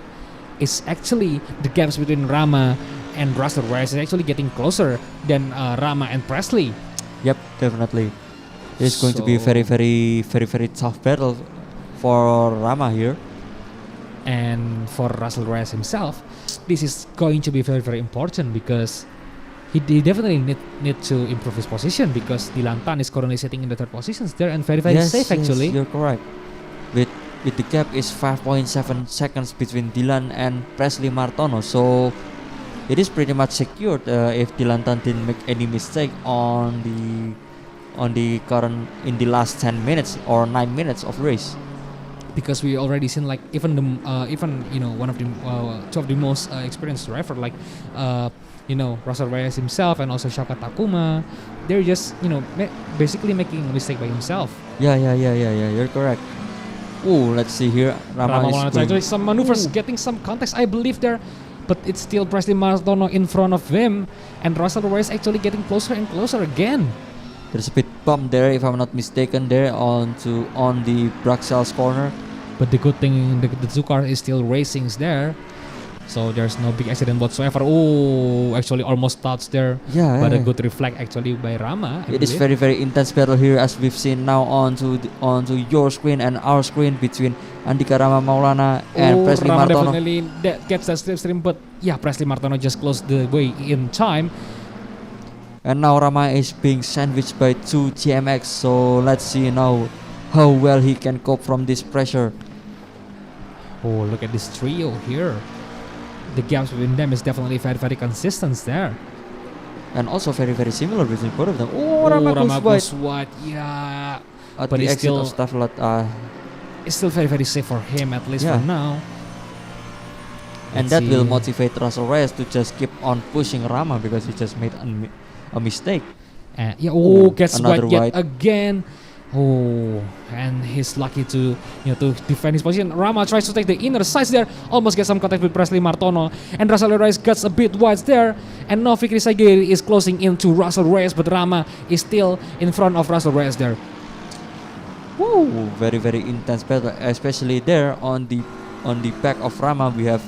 it's actually the gaps between Rama and Russell Reyes is actually getting closer than Rama and Presley. Yep, definitely. It's going to be a very tough battle for Rama here. And for Russell Reyes himself, this is going to be very important because he definitely need to improve his position because Dylan Tan is currently sitting in the 3rd positions there and very safe actually. Yes, you're correct. With the gap is 5.7 seconds between Dylan and Presley Martono, so it is pretty much secured if Dylan Tan didn't make any mistake on the current in the last 10 minutes or 9 minutes of race. Because we already seen like even one of the two of the most experienced driver like Russell Reyes himself and also Shaka Takuma, they're just basically making a mistake by himself. Yeah, you're correct. Oh, let's see here. Rama is doing some maneuvers, getting some context I believe there, but it's still Presley Martono in front of him and Russell Reyes actually getting closer and closer again. There's a bit bump there, if I'm not mistaken, there on the Bruxelles corner. But the good thing, the two car is still racing there, so there's no big accident whatsoever. Oh, actually almost touched there. Yeah, but a good reflect actually by Rama. It is very intense battle here, as we've seen now onto your screen and our screen between Andika Rama Maulana and Presley Rama Martono. Definitely gets that slipstream, but yeah, Presley Martono just closed the way in time. And now Rama is being sandwiched by 2 GMX, so let's see now how well he can cope from this pressure. Oh, look at this trio here. The gaps between them is definitely very consistent there. And also very similar between both of them. Oh, Rama goes wide. Yeah. At but the it's exit still of Stafford, it's still very safe for him, at least for now. And that will motivate Russell Reyes to just keep on pushing Rama because he just made a mistake. Gets wide yet again. Oh, and he's lucky to defend his position. Rama tries to take the inner sides there, almost gets some contact with Presley Martono, and Russell Reyes gets a bit wide there. And now Fikri Seger is closing into Russell Reyes, but Rama is still in front of Russell Reyes there. Woo! Very intense battle, especially there on the back of Rama. We have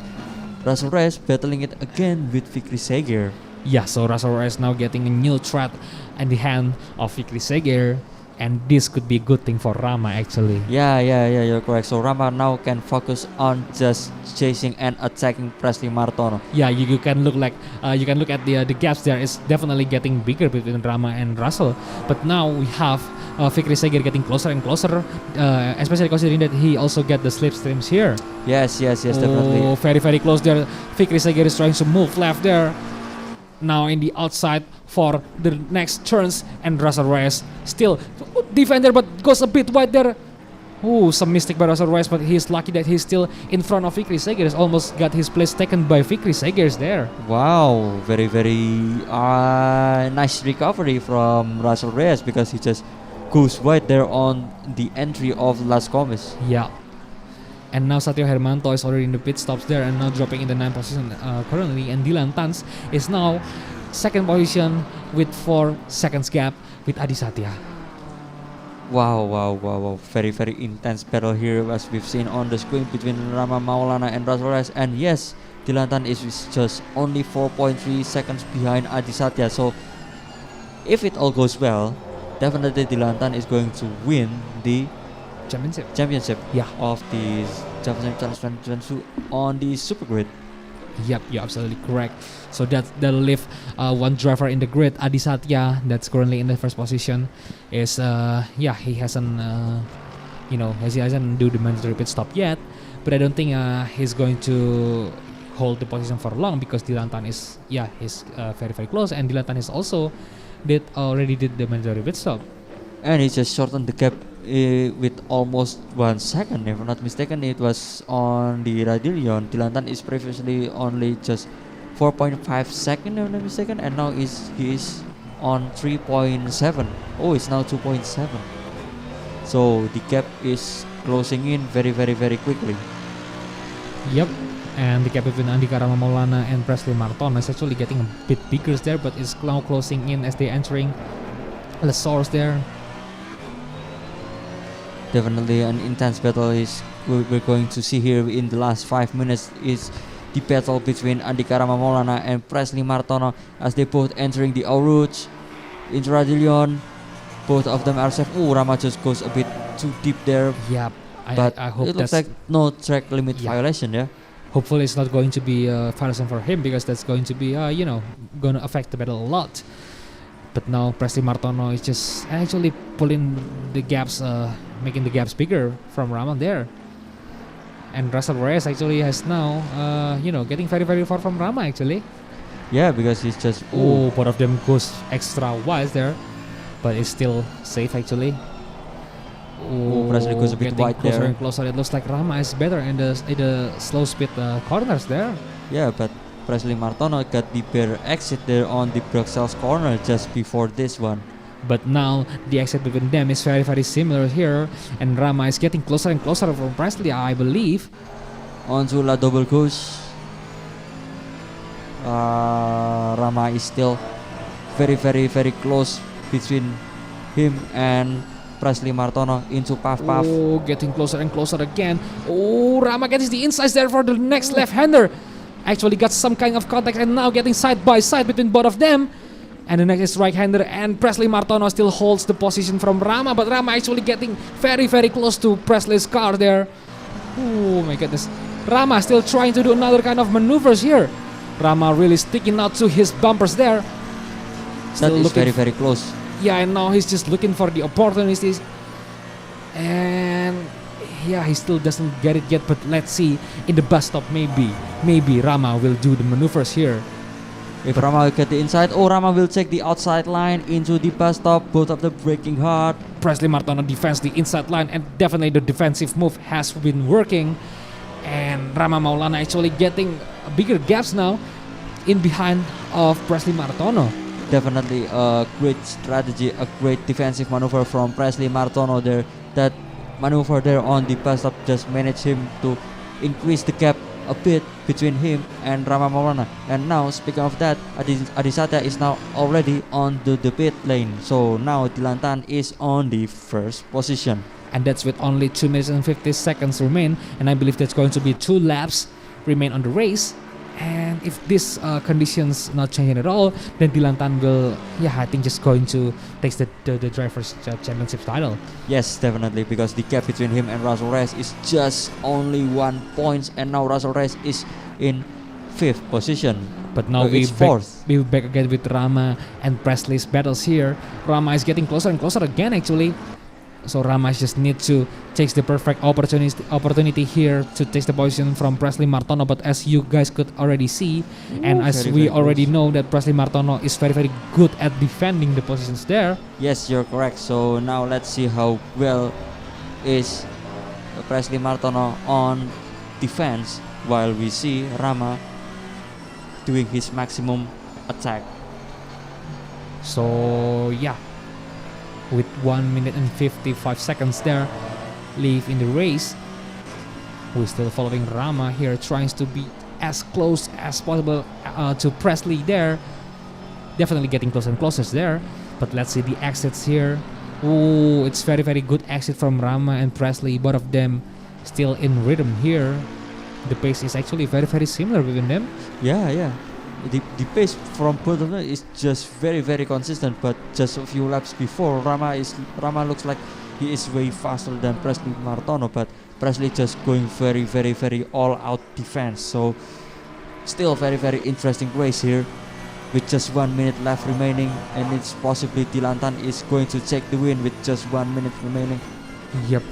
Russell Reyes battling it again with Fikri Seger. Yeah, so Russell Reyes now getting a new threat in the hand of Fikri Seger, and this could be a good thing for Rama actually. Yeah, you're correct. So Rama now can focus on just chasing and attacking Presley Martono. Yeah, you can look at the gaps there. It's definitely getting bigger between Rama and Russell. But now we have Fikri Seger getting closer and closer, especially considering that he also get the slipstreams here. Yes, definitely. Oh, very close there. Fikri Seger is trying to move left there. Now in the outside for the next turns, and Russell Reyes still defender but goes a bit wide there. Oh, some mistake by Russell Rice, but he's lucky that he's still in front of Fikri Segers. Almost got his place taken by Fikri Segers there. Wow, very nice recovery from Russell Reyes because he just goes wide there on the entry of Las Gomez. Yeah. And now Satrio Hermanto is already in the pit stops there and now dropping in the 9th position currently. And Dylan Tans is now 2nd position with 4 seconds gap with Adi Satya. Wow. Very intense battle here as we've seen on the screen between Rama Maulana and Russell Reyes. And yes, Dylan Tan is just only 4.3 seconds behind Adi Satya. So if it all goes well, definitely Dylan Tan is going to win the championship of the Java Sim Challenge 2022 on the Super Grid. Yep, you're absolutely correct. So that'll leave one driver in the grid, Adi Satya, that's currently in the 1st position. Is he hasn't he hasn't do the mandatory pit stop yet, but I don't think he's going to hold the position for long because Dylan Tan is he's very close, and Dylan Tan is also already did the mandatory pit stop, and he just shortened the gap with almost 1 second. If I'm not mistaken, it was on the Radillion. Dylan Tan is previously only just 4.5 seconds, if I'm not mistaken, and now he is on 3.7. Oh, it's now 2.7. So the gap is closing in very quickly. Yep. And the gap between Andika Rama Maulana and Presley Marton is actually getting a bit bigger there, but it's now closing in as they're entering the source there. Definitely an intense battle is we're going to see here in the last 5 minutes is the battle between Andika Rama Maulana and Presley Martono as they both entering the Auruch into Radillion. Both of them are safe. Oh, Rama just goes a bit too deep there. Yep. But I hope it looks like no track limit violation there. Hopefully it's not going to be a violation for him because that's going to be going to affect the battle a lot. But now Presley Martono is just actually pulling the gaps, making the gaps bigger from Rama there. And Russell Reyes actually has now, getting very far from Rama actually. Yeah, because he's just... Oh, both of them goes extra wide there. But it's still safe actually. Oh, Presley goes a bit wide closer there. And closer. It looks like Rama is better in the slow speed corners there. Yeah, but Presley Martono got the better exit there on the Bruxelles corner just before this one. But now the exit between them is very similar here, and Rama is getting closer and closer from Presley, I believe. Onto La Double Gauche. Rama is still very close between him and Presley Martono into Puff. Oh, getting closer and closer again. Oh, Rama gets the insights there for the next left-hander. Actually got some kind of contact and now getting side by side between both of them. And the next is right-hander, and Presley Martono still holds the position from Rama, but Rama actually getting very close to Presley's car there. Oh my goodness. Rama still trying to do another kind of maneuvers here. Rama really sticking out to his bumpers there. Still that is very close. Yeah, and now he's just looking for the opportunities. And yeah, he still doesn't get it yet, but let's see in the bus stop maybe Rama will do the maneuvers here. If Rama will get the inside, Rama will take the outside line into the bus stop. Both of them braking hard. Presley Martono defends the inside line, and definitely the defensive move has been working. And Rama Maulana actually getting bigger gaps now in behind of Presley Martono. Definitely a great strategy, a great defensive maneuver from Presley Martono there. That maneuver there on the bus stop just managed him to increase the gap a bit between him and Rama Maulana. And now, speaking of that, Adi Satya is now already on the pit lane. So now Dylan Tan is on the 1st position. And that's with only 2 minutes and 50 seconds remain. And I believe that's going to be 2 laps remain on the race. And if these conditions not changing at all, then Dylan Tan will, I think just going to take the driver's championship title. Yes, definitely, because the gap between him and Russell Reyes is just only 1 point, and now Russell Reyes is in 5th position. But now we're back again with Rama and Presley's battles here. Rama is getting closer and closer again actually. So Rama just need to take the perfect opportunity here to take the position from Presley Martono. But as you guys could already see, and as we already know that Presley Martono is very good at defending the positions there. Yes, you're correct. So now let's see how well is Presley Martono on defense, while we see Rama doing his maximum attack. So yeah, with 1 minute and 55 seconds there leave in the race, we're still following Rama here, trying to be as close as possible to Presley there. Definitely getting closer and closer there. But let's see the exits here. Oh, it's very, very good exit from Rama and Presley. Both of them still in rhythm here. The pace is actually very, very similar between them. Yeah. The pace from both of them is just very, very consistent. But just a few laps before, Rama looks like he is way faster than Presley Martono. But Presley just going very, very, very all-out defense. So still very, very interesting race here. With just 1 minute left remaining, and it's possibly Dilantan is going to take the win with just 1 minute remaining. Yep.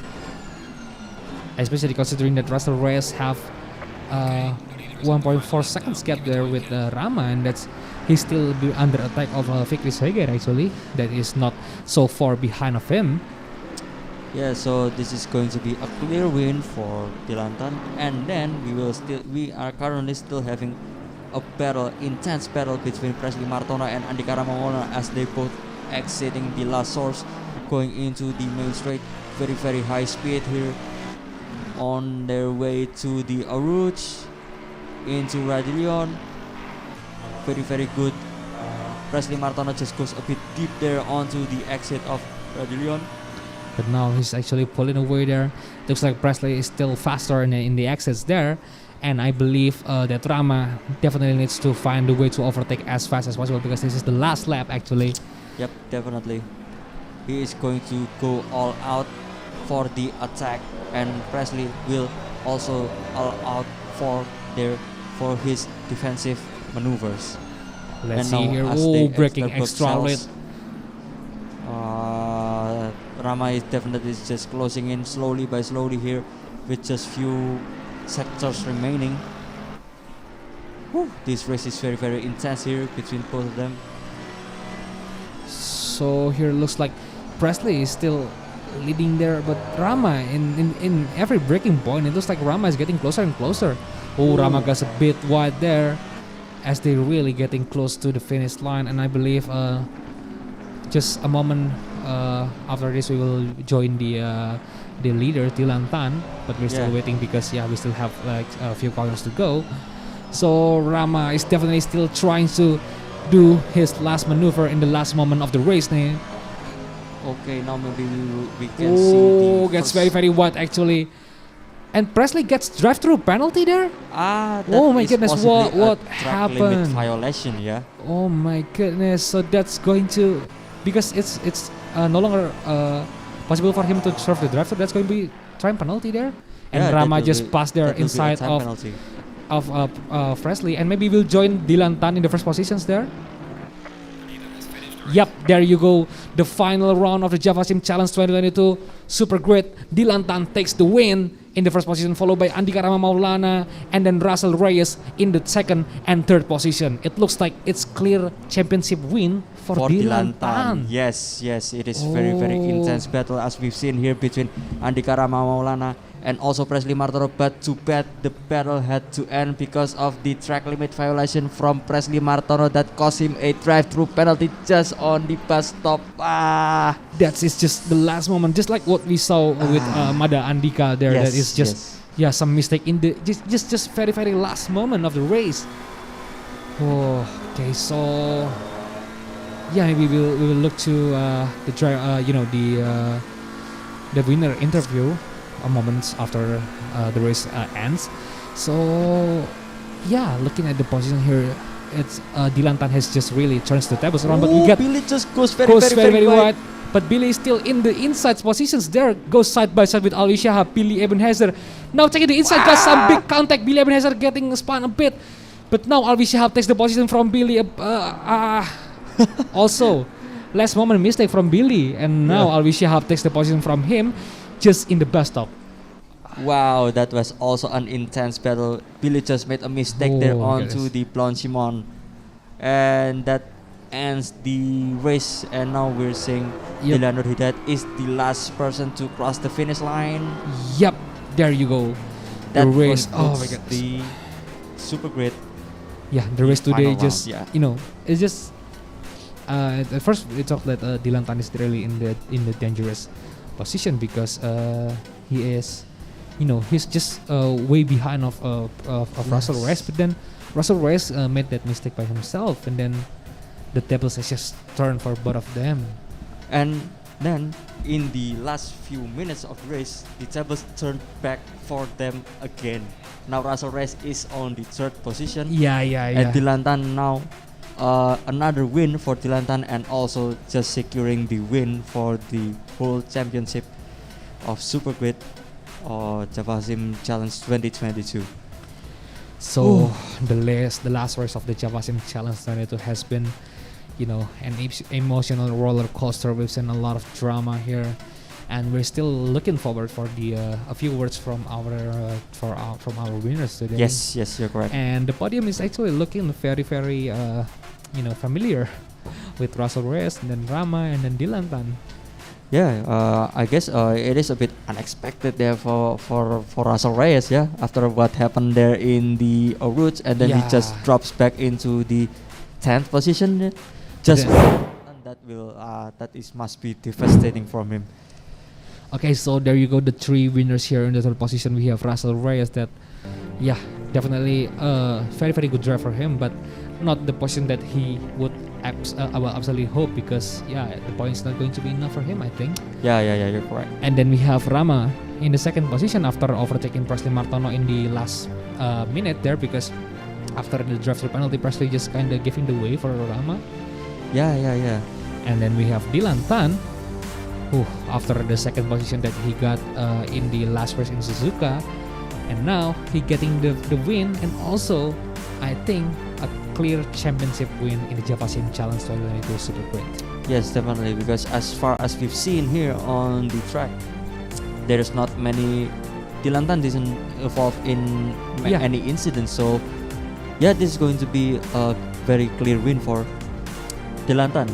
Especially considering that Russell Reyes have 1.4 seconds gap there with Rama, and he's still under attack of Fikri Seger actually. That is not so far behind of him. Yeah, so this is going to be a clear win for Dilantan, and then we are currently still having a intense battle between Presley Martono and Andika Ramawona as they both exiting the last source, going into the main straight. Very, very high speed here on their way to the Aruj into Radillion. Very, very good. Presley Martono just goes a bit deep there onto the exit of Radillion. But now he's actually pulling away there. Looks like Presley is still faster in the exits there. And I believe that Rama definitely needs to find a way to overtake as fast as possible, because this is the last lap actually. Yep, definitely. He is going to go all out for the attack, and Presley will also all out for his defensive maneuvers. Let's see here. Oh, breaking extra late. Rama is definitely just closing in slowly here with just few sectors remaining. Whew, this race is very, very intense here between both of them. So here looks like Presley is still leading there, but Rama in every breaking point, it looks like Rama is getting closer and closer. Oh, Rama got a bit wide there as they really getting close to the finish line, and I believe just a moment after this we will join the leader Dilantan, but we're still waiting because we still have like a few corners to go. So Rama is definitely still trying to do his last maneuver in the last moment of the race now. Okay, now maybe we can see. Oh, gets very, very wide actually. And Presley gets drive-through penalty there. Oh my goodness, what happened? Limit violation, yeah. Oh my goodness, so that's going to, because it's no longer possible for him to serve the drive-through. That's going to be time penalty there. And Rama just passed there inside of Presley, and maybe we'll join Dilantan in the first positions there. Yep, there you go. The final round of the JVSC Challenge 2022. Super great. Dilantan takes the win in the first position, followed by Andika Rama Maulana and then Russell Reyes in the second and third position. It looks like it's clear championship win for Dilantan. Yes, it is very, very intense battle as we've seen here between Andika Rama Maulana and also Presley Martono, but too bad the battle had to end because of the track limit violation from Presley Martono that cost him a drive-through penalty just on the bus stop. That is just the last moment, just like what we saw with Mada Andika there. Yes, that is just some mistake in the just very, very last moment of the race. Oh, okay, so maybe we will look to the winner interview moments after the race ends. So looking at the position here, it's Dilantan has just really turns the tables around, but we get Billy just goes very wide. But Billy is still in the inside positions there, goes side by side with Alwi Shahab, Billy Ebenezer. Now taking the inside, got some big contact. Billy Ebenezer getting spun a bit, but now Alwi Shahab takes the position from Billy. Also, last moment mistake from Billy, and now Alwi Shahab takes the position from him. Just in the bus stop. Wow, that was also an intense battle. Billy just made a mistake there onto the Blanchimon, and that ends the race, and now we're seeing Yep. Dylan Nurhidayat is the last person to cross the finish line. Yep, there you go. That The race. Oh my concludes god. the super great. Yeah, the race today final just round, yeah. you know, it's just at first we talked that Dylan Tan is really in the dangerous position because he is, you know, he's just way behind of Russell Yes. Reyes, but then Russell Reyes made that mistake by himself, and then the tables has just turned for both of them. And then in the last few minutes of the race, the tables turned back for them again. Now Russell Reyes is on the third position. Yeah. And Dylan Tan now, another win for Dylan Tan, and also just securing the win for the whole championship of Super Grid or JVSC Challenge 2022. So the last race of the JVSC Challenge 22 has been, you know, an emotional roller coaster. We've seen a lot of drama here, and we're still looking forward for the a few words from our winners today. Yes, you're correct. And the podium is actually looking very familiar with Russell Reyes, and then Rama, and then Dylan Tan. Yeah, I guess it is a bit unexpected there for Russell Reyes, yeah, after what happened there in the routes, and then he just drops back into the 10th position. Just that must be devastating from him. Okay, so there you go, the three winners here in the third position. We have Russell Reyes, that, yeah, definitely very good drive for him, but not the position that he would absolutely hope, because the points not going to be enough for him, I think. Yeah, you're correct. And then we have Rama in the second position after overtaking Presley Martono in the last minute there, because after the drive-through penalty, Presley just kind of giving the way for Rama. Yeah. And then we have Dylan Tan, who after the second position that he got in the last race in Suzuka, and now he getting the win, and also I think a clear championship win in the JVSC Challenge 2022 Super Great. Yes, definitely, because as far as we've seen here on the track, there is not many. Dylan Tan isn't involved in any incidents, so this is going to be a very clear win for Dylan Tan.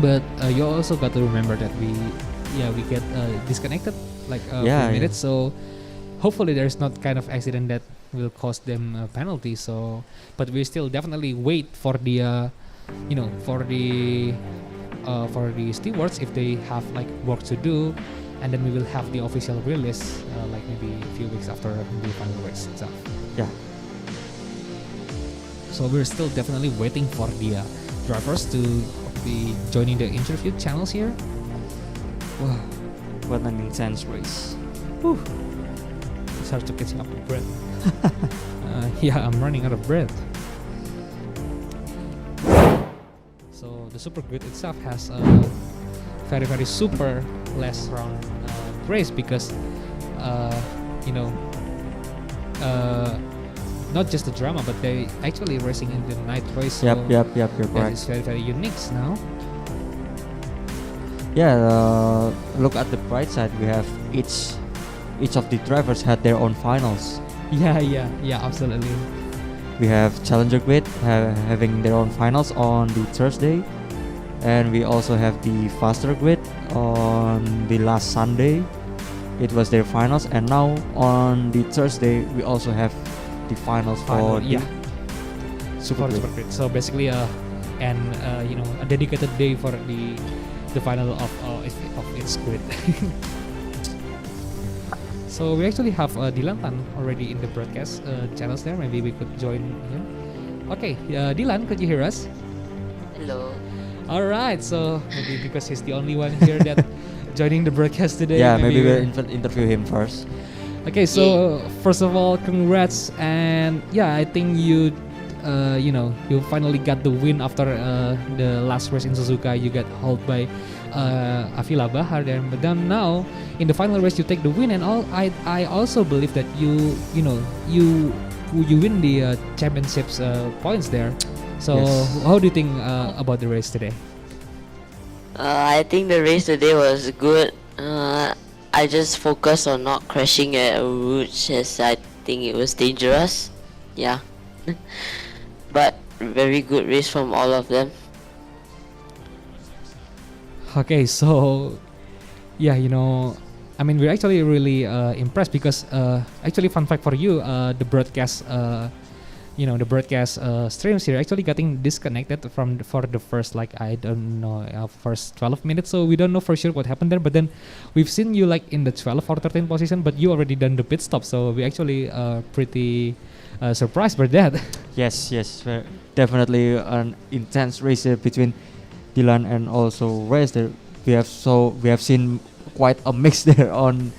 But you also got to remember that we get disconnected like a few minutes, so hopefully there's not kind of accident that will cost them a penalty. So, but we still definitely wait for the for the stewards if they have like work to do, and then we will have the official release like maybe a few weeks after the final race itself. Yeah. So we're still definitely waiting for the drivers to be joining the interview channels here. Wow, what an intense race. Whew. It's hard to catch up with breath. I'm running out of breath. So the Super Grid itself has a very super last round race, because not just the drama, but they actually racing in the night race. So Yep, you're correct. It's very unique now. Yeah, look at the bright side. We have each of the drivers had their own finals. Yeah, absolutely. We have Challenger Grid having their own finals on the Thursday, and we also have the Faster Grid on the last Sunday. It was their finals, and now on the Thursday we also have the finals for the Super Grid. So basically, a dedicated day for the final of its grid. So we actually have Dylan Tan already in the broadcast channels there. Maybe we could join him. Okay, Dylan, could you hear us? Hello. All right, so maybe because he's the only one here that joining the broadcast today. Yeah, maybe we'll interview him first. Okay, so first of all, congrats, and I think you finally got the win after the last race in Suzuka. You got hauled by Avila Bahar there, but then now in the final race you take the win, and I also believe that you win the championships points there. So how do you think about the race today? I think the race today was good. I just focused on not crashing at a route, as I think it was dangerous. Yeah. But very good race from all of them. Okay, so yeah, I mean, we're actually really impressed because actually, fun fact for you, the broadcast, streams here actually getting disconnected for the first, like, I don't know, first 12 minutes. So we don't know for sure what happened there. But then we've seen you like in the 12 or 13 position, but you already done the pit stop. So we actually pretty surprised by that. Yes, definitely an intense race between Dylan and also Reyes. There we have seen quite a mix there on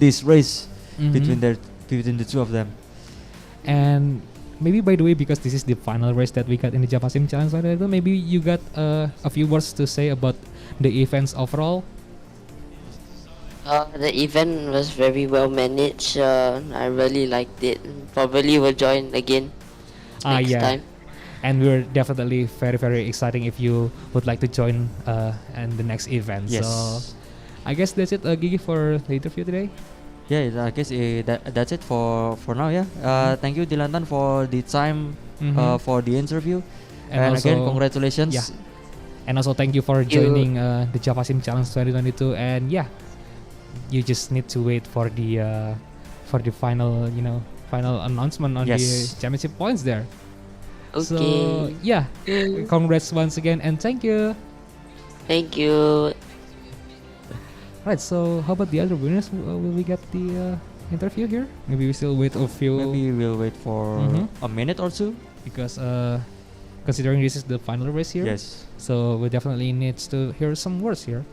this race between the two of them. And maybe, by the way, because this is the final race that we got in the Java Sim Challenge, maybe you got a few words to say about the events overall. The event was very well managed. I really liked it. Probably will join again next time. And we're definitely very, very exciting if you would like to join in the next event. Yes. So I guess that's it, Gigi, for the interview today. Yeah, I guess that's it for now. Yeah. Thank you, Dilantan, for the time for the interview. And also, again, congratulations. Yeah. And also thank you for joining the Java Sim Challenge 2022. And yeah, you just need to wait for the final final announcement on the championship points there. Okay. So yeah, congrats once again and thank you. Thank you. Right, so how about the other winners? Will we get the interview here? Maybe we still wait a few. Maybe we'll wait for a minute or two, because considering this is the final race here. Yes. So we definitely need to hear some words here.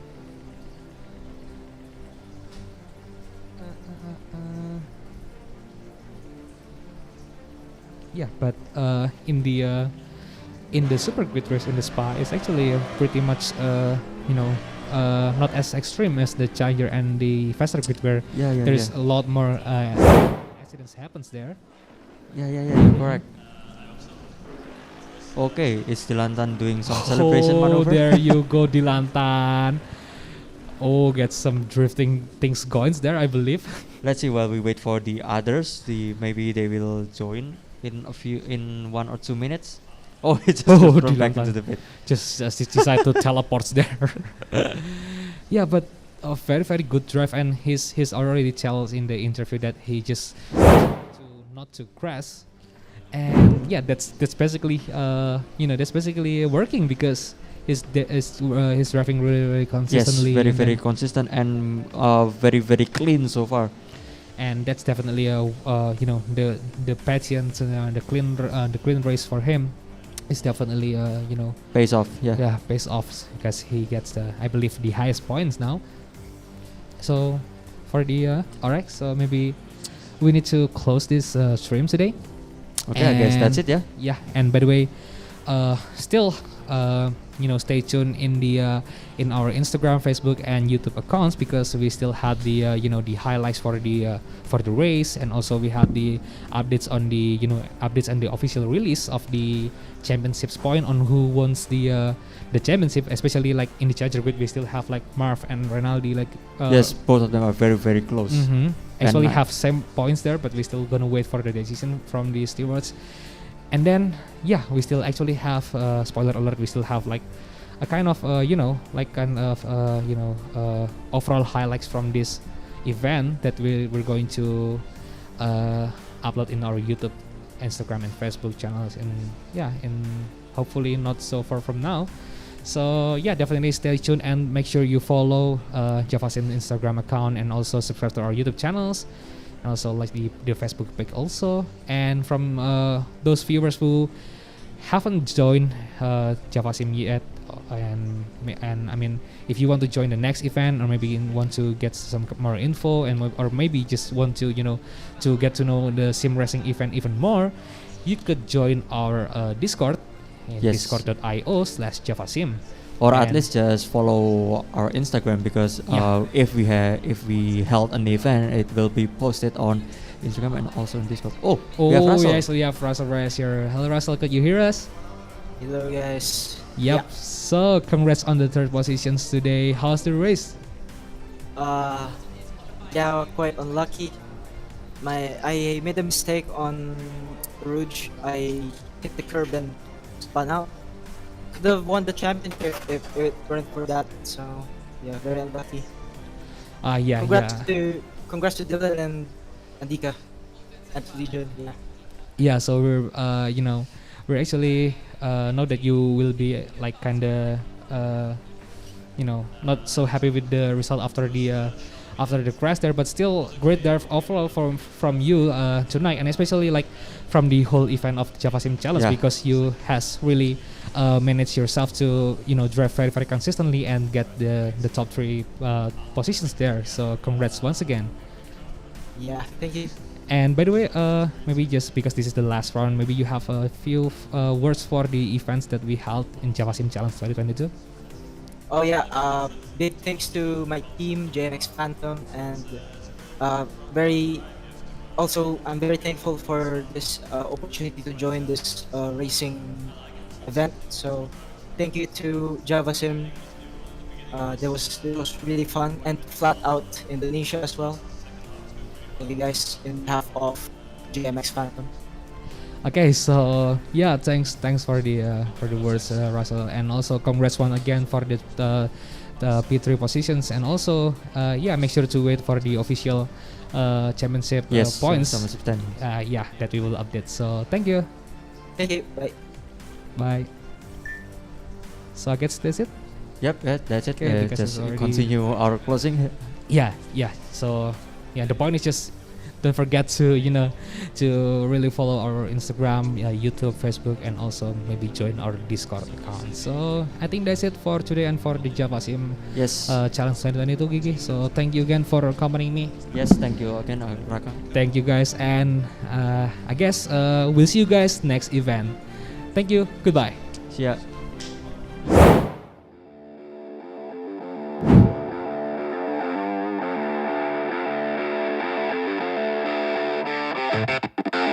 Yeah, but in the super grid race in the Spa, it's actually pretty much not as extreme as the Challenger and the faster grid, where there's a lot more accidents happens there. Yeah, correct. Okay, is Dilantan doing some celebration maneuver? Oh, there you go, Dilantan. Oh, get some drifting things going there, I believe. Let's see while we wait for the others. Maybe they will join in 1 or 2 minutes. Oh, it's just back into the pit. Just decide to teleport there. Yeah, but a very, very good drive, and he's already tells in the interview that he just not to crash, and yeah, that's basically that's basically working because he's driving really, really consistently. Yes, very consistent and very, very clean so far. And that's definitely the patience and the clean race for him is definitely pays off. Pays off because he gets I believe the highest points now. So for the alright, so maybe we need to close this stream today. Okay, I guess that's it. Yeah, and by the way, still stay tuned in our Instagram, Facebook, and YouTube accounts, because we still have the the highlights for the race, and also we have the updates on the updates and the official release of the championships point on who wins the championship, especially like in the Challenger grid we still have like Marv and Rinaldi, like yes, both of them are very, very close. Actually have same points there, but we're still gonna wait for the decision from the stewards. And then we still actually have spoiler alert, we still have like a kind of overall highlights from this event that we're going to upload in our YouTube, Instagram, and Facebook channels, and hopefully not so far from now. So definitely stay tuned and make sure you follow JavaSim Instagram account, and also subscribe to our YouTube channels, and also like the Facebook page also. And from those viewers who haven't joined JavaSim yet, and I mean, if you want to join the next event, or maybe you want to get some more info, or maybe just want to to get to know the sim racing event even more, you could join our Discord, discord.io/javasim. Or at least just follow our Instagram, because if we held an event, it will be posted on Instagram and also on Discord. We have Russell. Yes, we have Russell Reyes here. Hello, Russell, could you hear us? Hello, guys. Yep. Yeah. So congrats on the third positions today. How's the race? Quite unlucky. I made a mistake on Rouge. I hit the curb and spun out. could have won the championship if it weren't for that. So yeah, very unlucky. Yeah, Congrats to Dylan and Andika and to Legion. Yeah. Yeah, so we're actually know that you will be like kinda not so happy with the result after the crash there, but still great there overall from you tonight, and especially like from the whole event of Java Sim Challenge, because you has really managed yourself to drive very very consistently and get the top 3 positions there. So congrats once again. Yeah, thank you. And by the way, maybe just because this is the last round, maybe you have a few words for the events that we held in Java Sim Challenge 2022. Oh yeah, big thanks to my team, JMX Phantom, and I'm very thankful for this opportunity to join this racing event. So thank you to Java Sim. It was really fun, and Flat Out Indonesia as well. Thank you guys in behalf of JMX Phantom. Okay, so yeah, thanks for the words, Russell, and also congrats once again for the P3 positions, and also make sure to wait for the official championship points. That we will update. So thank you. Thank you. Bye. Bye. So I guess that's it. Yep, that's it. Okay, Just continue our closing. Yeah. So the point is just don't forget to to really follow our Instagram, YouTube, Facebook, and also maybe join our Discord account. So I think that's it for today and for the Java Sim Challenge 2022, Gigi. So thank you again for accompanying me. Yes, thank you again, Raka. Thank you guys, and I guess we'll see you guys next event. Thank you. Goodbye. See ya. Thank you.